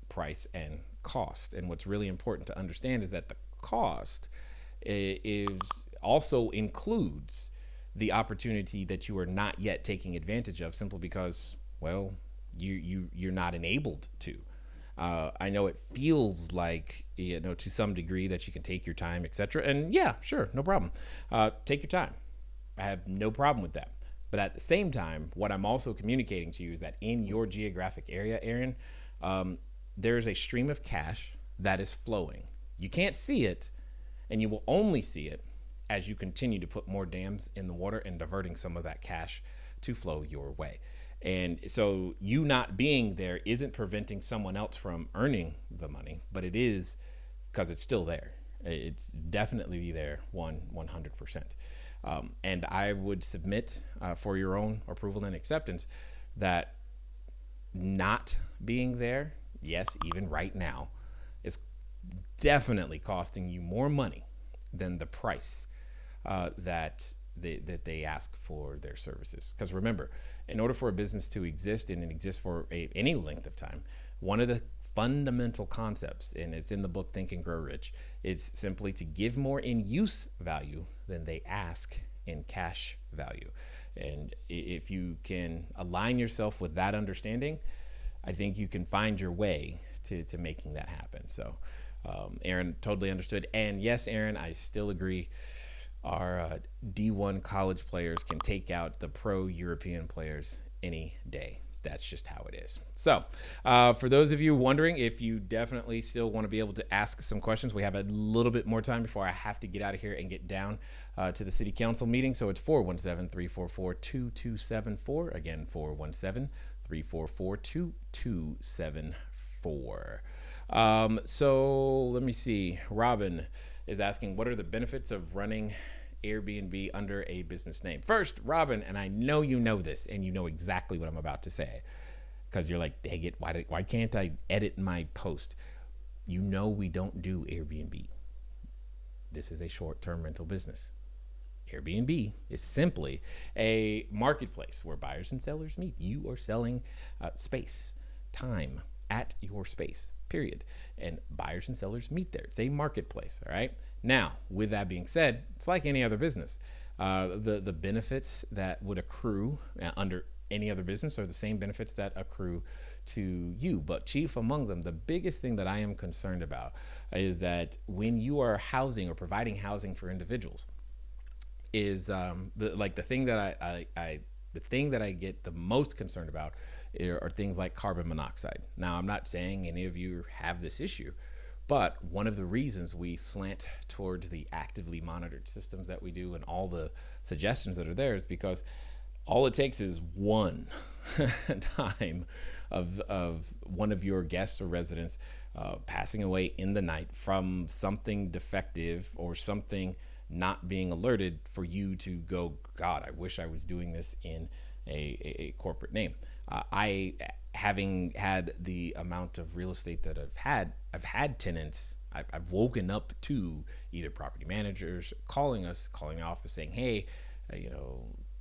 price and cost. And what's really important to understand is that the cost also includes the opportunity that you are not yet taking advantage of, simply because, well, you're not enabled to. I know it feels like, to some degree, that you can take your time, etc. And yeah, sure, no problem. Take your time. I have no problem with that. But at the same time, what I'm also communicating to you is that in your geographic area, Aaron, there is a stream of cash that is flowing. You can't see it, and you will only see it as you continue to put more dams in the water and diverting some of that cash to flow your way. And so you not being there isn't preventing someone else from earning the money, but it is because it's still there. It's definitely there, 100%. And I would submit for your own approval and acceptance that not being there, yes, even right now, is definitely costing you more money than the price that they ask for their services. Because remember, in order for a business to exist and it exists for any length of time, one of the fundamental concepts, and it's in the book Think and Grow Rich, it's simply to give more in use value than they ask in cash value. And if you can align yourself with that understanding, I think you can find your way to making that happen. So Aaron, totally understood. And yes, Aaron, I still agree. Our D1 college players can take out the pro European players any day. That's just how it is. So for those of you wondering if you definitely still want to be able to ask some questions, we have a little bit more time before I have to get out of here and get down to the city council meeting. So it's 417-344-2274. Again, 417-344-2274. So let me see. Robin is asking, what are the benefits of running Airbnb under a business name? First, Robin, and I know you know this, and you know exactly what I'm about to say, because you're like, dang it, why can't I edit my post? You know we don't do Airbnb. This is a short-term rental business. Airbnb is simply a marketplace where buyers and sellers meet. You are selling space, time at your space, period. And buyers and sellers meet there. It's a marketplace, all right? Now, with that being said, it's like any other business. The benefits that would accrue under any other business are the same benefits that accrue to you. But chief among them, the biggest thing that I am concerned about is that when you are housing or providing housing for individuals, is the thing that I get the most concerned about are things like carbon monoxide. Now, I'm not saying any of you have this issue, but one of the reasons we slant towards the actively monitored systems that we do and all the suggestions that are there is because all it takes is one time of one of your guests or residents passing away in the night from something defective or something not being alerted for you to go, God, I wish I was doing this in a corporate name. I, having had the amount of real estate that I've had tenants, I've woken up to either property managers calling the office saying, hey,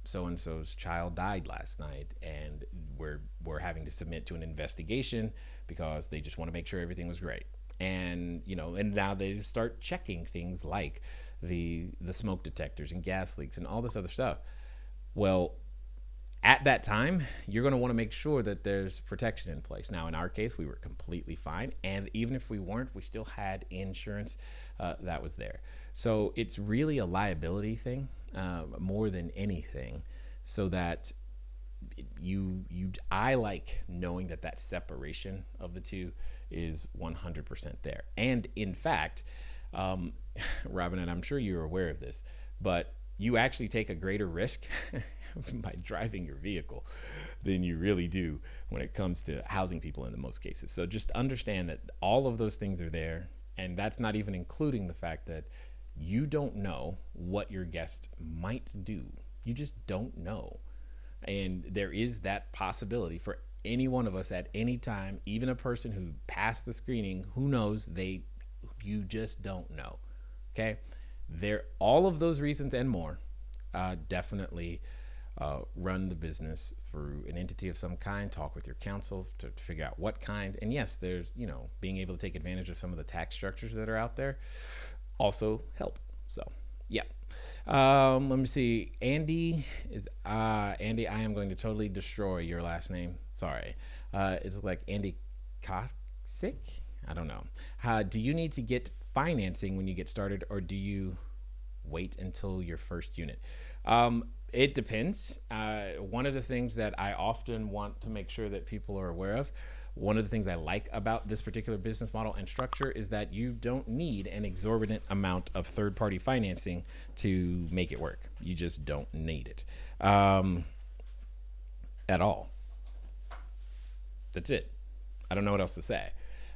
so-and-so's child died last night, and we're having to submit to an investigation because they just want to make sure everything was great. And and now they just start checking things like the smoke detectors and gas leaks and all this other stuff. Well, at that time, you're going to want to make sure that there's protection in place. Now, in our case, we were completely fine. And even if we weren't, we still had insurance that was there. So it's really a liability thing more than anything, so that I like knowing that separation of the two is 100% there. And in fact, Robin, and I'm sure you're aware of this, but you actually take a greater risk by driving your vehicle than you really do when it comes to housing people in the most cases. So just understand that all of those things are there, and that's not even including the fact that you don't know what your guest might do. You just don't know. And there is that possibility for any one of us at any time, even a person who passed the screening, who knows, you just don't know. Okay? All of those reasons and more, definitely run the business through an entity of some kind, talk with your counsel to figure out what kind. And yes, there's, being able to take advantage of some of the tax structures that are out there also help. So, yeah. Let me see. Andy, I am going to totally destroy your last name. Sorry. It's like Andy Koxic? I don't know. Do you need to get financing when you get started, or do you wait until your first unit? It depends. One of the things that I often want to make sure that people are aware of, one of the things I like about this particular business model and structure is that you don't need an exorbitant amount of third-party financing to make it work. You just don't need it at all. That's it. I don't know what else to say.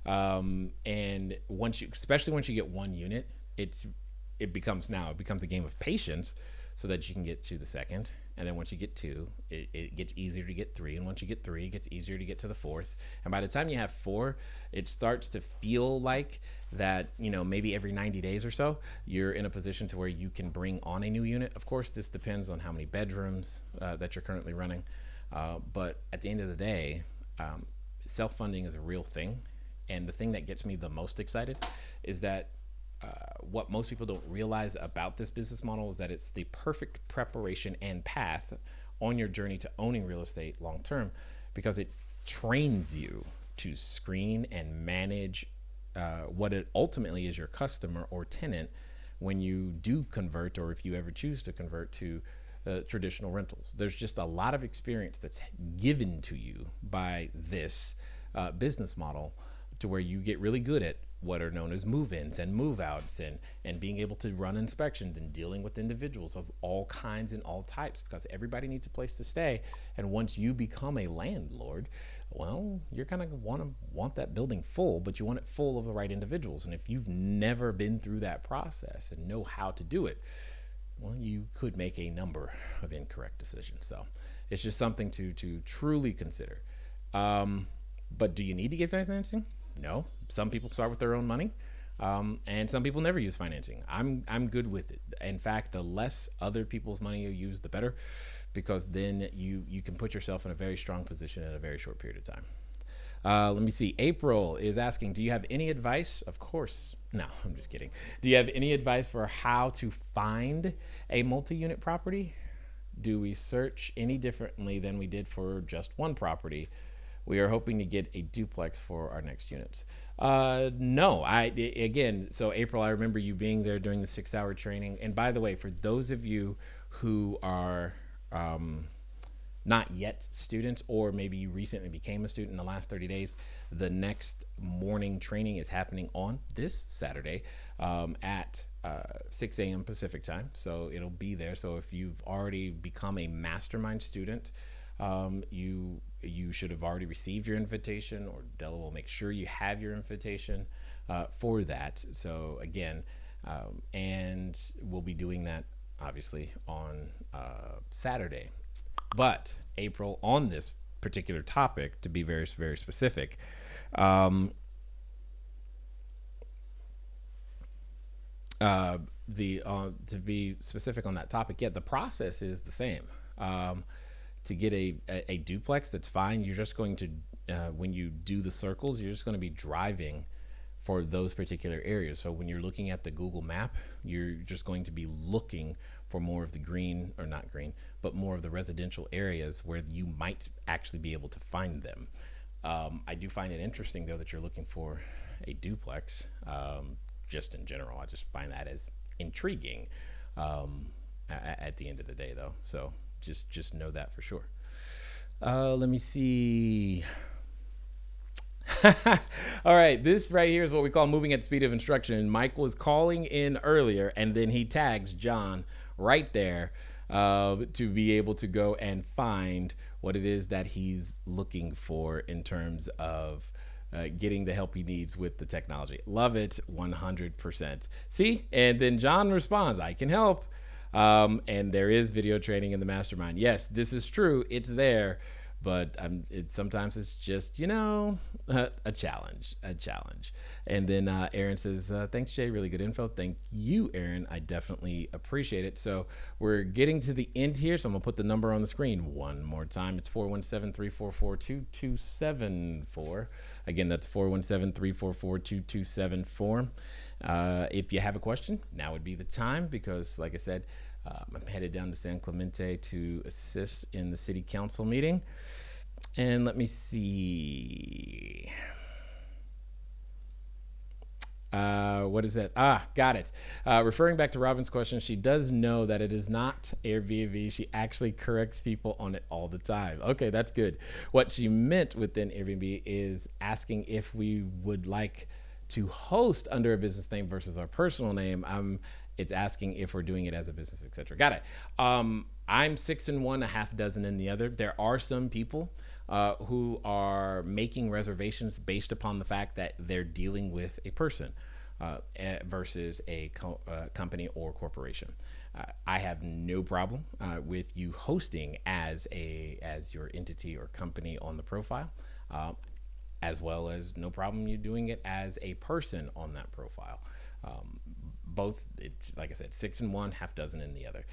And especially once you get one unit, it becomes a game of patience, so that you can get to the second. And then once you get two, it gets easier to get three. And once you get three, it gets easier to get to the fourth. And by the time you have four, it starts to feel like that, maybe every 90 days or so, you're in a position to where you can bring on a new unit. Of course, this depends on how many bedrooms that you're currently running. But at the end of the day, self-funding is a real thing. And the thing that gets me the most excited is that what most people don't realize about this business model is that it's the perfect preparation and path on your journey to owning real estate long term, because it trains you to screen and manage what it ultimately is your customer or tenant when you do convert, or if you ever choose to convert to traditional rentals. There's just a lot of experience that's given to you by this business model, to where you get really good at what are known as move-ins and move-outs, and being able to run inspections and dealing with individuals of all kinds and all types, because everybody needs a place to stay. And once you become a landlord, well, you're going to want that building full, but you want it full of the right individuals. And if you've never been through that process and know how to do it, well, you could make a number of incorrect decisions. So it's just something to truly consider. But do you need to get financing? No. Some people start with their own money, and some people never use financing. I'm good with it. In fact, the less other people's money you use, the better, because then you can put yourself in a very strong position in a very short period of time. Let me see. April is asking, do you have any advice? Of course. No, I'm just kidding. Do you have any advice for how to find a multi-unit property? Do we search any differently than we did for just one property? We are hoping to get a duplex for our next units. No, so April, I remember you being there during the 6-hour training. And by the way, for those of you who are not yet students, or maybe you recently became a student in the last 30 days, the next morning training is happening on this Saturday at 6 a.m. Pacific time. So it'll be there. So if you've already become a Mastermind student, you should have already received your invitation, or Della will make sure you have your invitation for that. So again, and we'll be doing that obviously on Saturday. But April, on this particular topic, to be very, very specific, to be specific on that topic, the process is the same. To get a duplex, that's fine. You're just going to, when you do the circles, you're just going to be driving for those particular areas. So when you're looking at the Google map, you're just going to be looking for more of the green, or not green, but more of the residential areas where you might actually be able to find them. I do find it interesting, though, that you're looking for a duplex. Just in general, I just find that as intriguing at the end of the day, though. So just know that for sure. Let me see. All right, this right here is what we call moving at the speed of instruction. Mike was calling in earlier, and then he tags John right there to be able to go and find what it is that he's looking for in terms of getting the help he needs with the technology. Love it, 100%. See, and then John responds, I can help. And there is video training in the Mastermind. Yes, this is true. It's there. But sometimes it's just, a challenge. And then Aaron says, thanks, Jay. Really good info. Thank you, Aaron. I definitely appreciate it. So we're getting to the end here. So I'm going to put the number on the screen one more time. It's 417-344-2274. Again, that's 417-344-2274. If you have a question, now would be the time, because, like I said, I'm headed down to San Clemente to assist in the city council meeting. And let me see. What is that? Got it. Referring back to Robin's question, she does know that it is not Airbnb. She actually corrects people on it all the time. Okay, that's good. What she meant within Airbnb is asking if we would like to host under a business name versus our personal name. It's asking if we're doing it as a business, etc. Got it. I'm 6 in one, a half dozen in the other. There are some people who are making reservations based upon the fact that they're dealing with a person versus a company or corporation. I have no problem with you hosting as your entity or company on the profile, as well as no problem you doing it as a person on that profile. Both, it's like I said, 6 in one, half dozen in the other.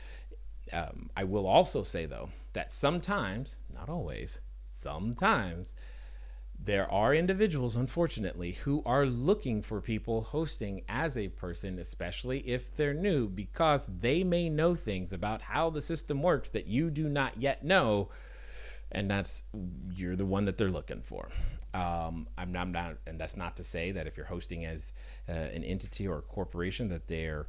I will also say, though, that sometimes, not always, sometimes there are individuals, unfortunately, who are looking for people hosting as a person, especially if they're new, because they may know things about how the system works that you do not yet know, and you're the one that they're looking for. I'm not, and that's not to say that if you're hosting as an entity or a corporation that they're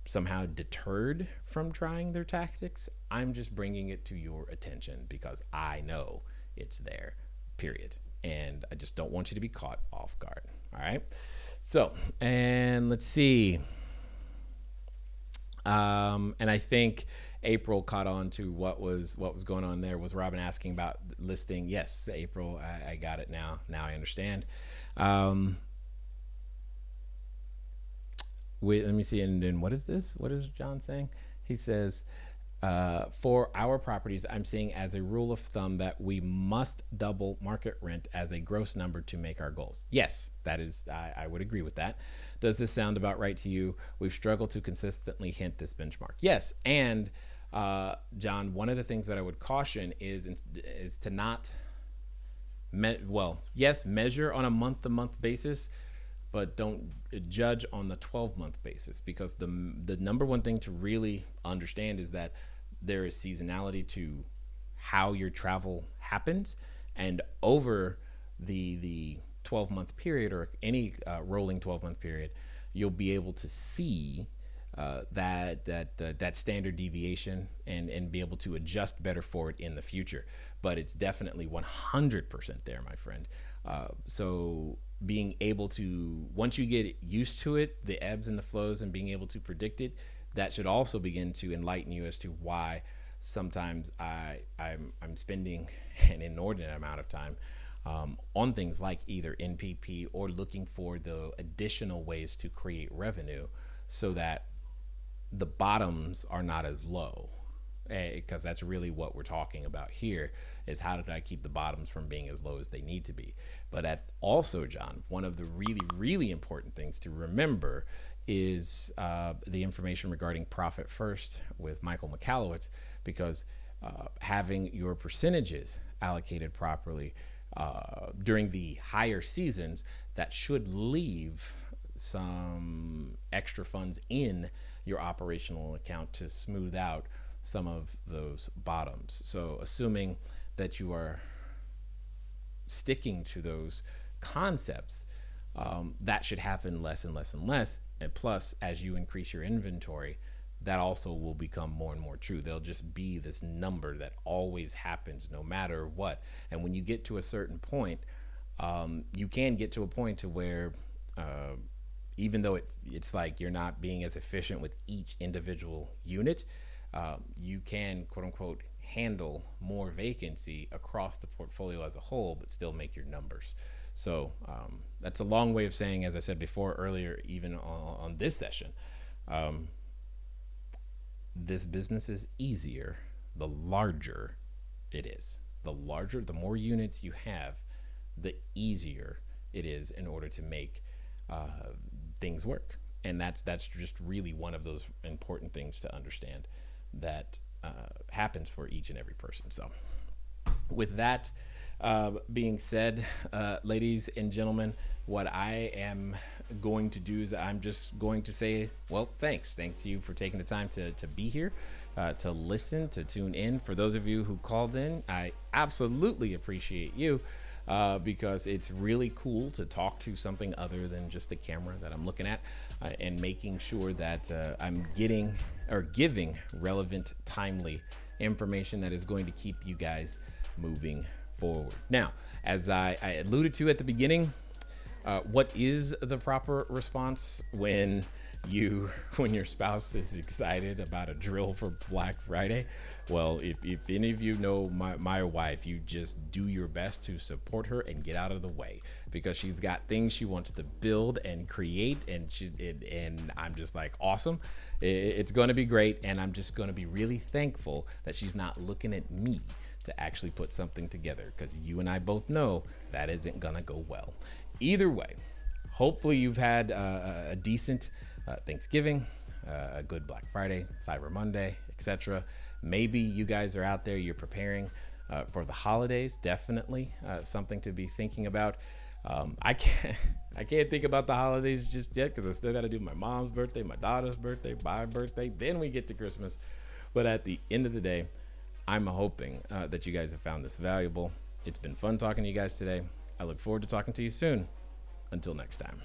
somehow deterred from trying their tactics. I'm just bringing it to your attention because I know it's there, period. And I just don't want you to be caught off guard. All right. So, and let's see. And I think April caught on to what was going on there. Was Robin asking about listing? Yes, April, I got it now. Now I understand. Wait, let me see. And then what is this? What is John saying? He says, for our properties, I'm seeing as a rule of thumb that we must double market rent as a gross number to make our goals. Yes, that is, I would agree with that. Does this sound about right to you? We've struggled to consistently hit this benchmark. Yes, and John, one of the things that I would caution is to not, measure on a month-to-month basis, but don't judge on the 12-month basis, because the number one thing to really understand is that there is seasonality to how your travel happens, and over the 12-month period or any rolling 12-month period, you'll be able to see that standard deviation and be able to adjust better for it in the future. But it's definitely 100% there, my friend. So being able to, once you get used to it, the ebbs and the flows, and being able to predict it, that should also begin to enlighten you as to why sometimes I'm spending an inordinate amount of time on things like either NPP or looking for the additional ways to create revenue so that the bottoms are not as low. Because that's really what we're talking about here, is how did I keep the bottoms from being as low as they need to be. But also, John, one of the really, really important things to remember is the information regarding Profit First with Michael Michalowicz, because having your percentages allocated properly during the higher seasons, that should leave some extra funds in your operational account to smooth out some of those bottoms. So assuming that you are sticking to those concepts, that should happen less and less and less. And plus, as you increase your inventory, that also will become more and more true. There'll just be this number that always happens no matter what. And when you get to a certain point, you can get to a point to where even though it's like you're not being as efficient with each individual unit, you can, quote unquote, handle more vacancy across the portfolio as a whole, but still make your numbers. So that's a long way of saying, as I said before earlier, even on this session, this business is easier the larger it is. The larger, the more units you have, the easier it is in order to make things work. And that's just really one of those important things to understand that happens for each and every person. So with that being said, ladies and gentlemen, what I am going to do is I'm just going to say, well, thanks you for taking the time to be here, to listen, to tune in. For those of you who called in, I absolutely appreciate you, because it's really cool to talk to something other than just the camera that I'm looking at, and making sure that I'm getting or giving relevant, timely information that is going to keep you guys moving forward. Now, as I alluded to at the beginning, what is the proper response when your spouse is excited about a drill for Black Friday? Well, if any of you know my wife, you just do your best to support her and get out of the way, because she's got things she wants to build and create, and I'm just like, awesome, it's going to be great, and I'm just going to be really thankful that she's not looking at me to actually put something together, because you and I both know that isn't going to go well. Either way, hopefully you've had a decent Thanksgiving, a good Black Friday, Cyber Monday, etc. Maybe you guys are out there, you're preparing for the holidays. Definitely something to be thinking about. I can't think about the holidays just yet, because I still got to do my mom's birthday, my daughter's birthday, my birthday, then we get to Christmas. But at the end of the day, I'm hoping that you guys have found this valuable. It's been fun talking to you guys today. I look forward to talking to you soon. Until next time.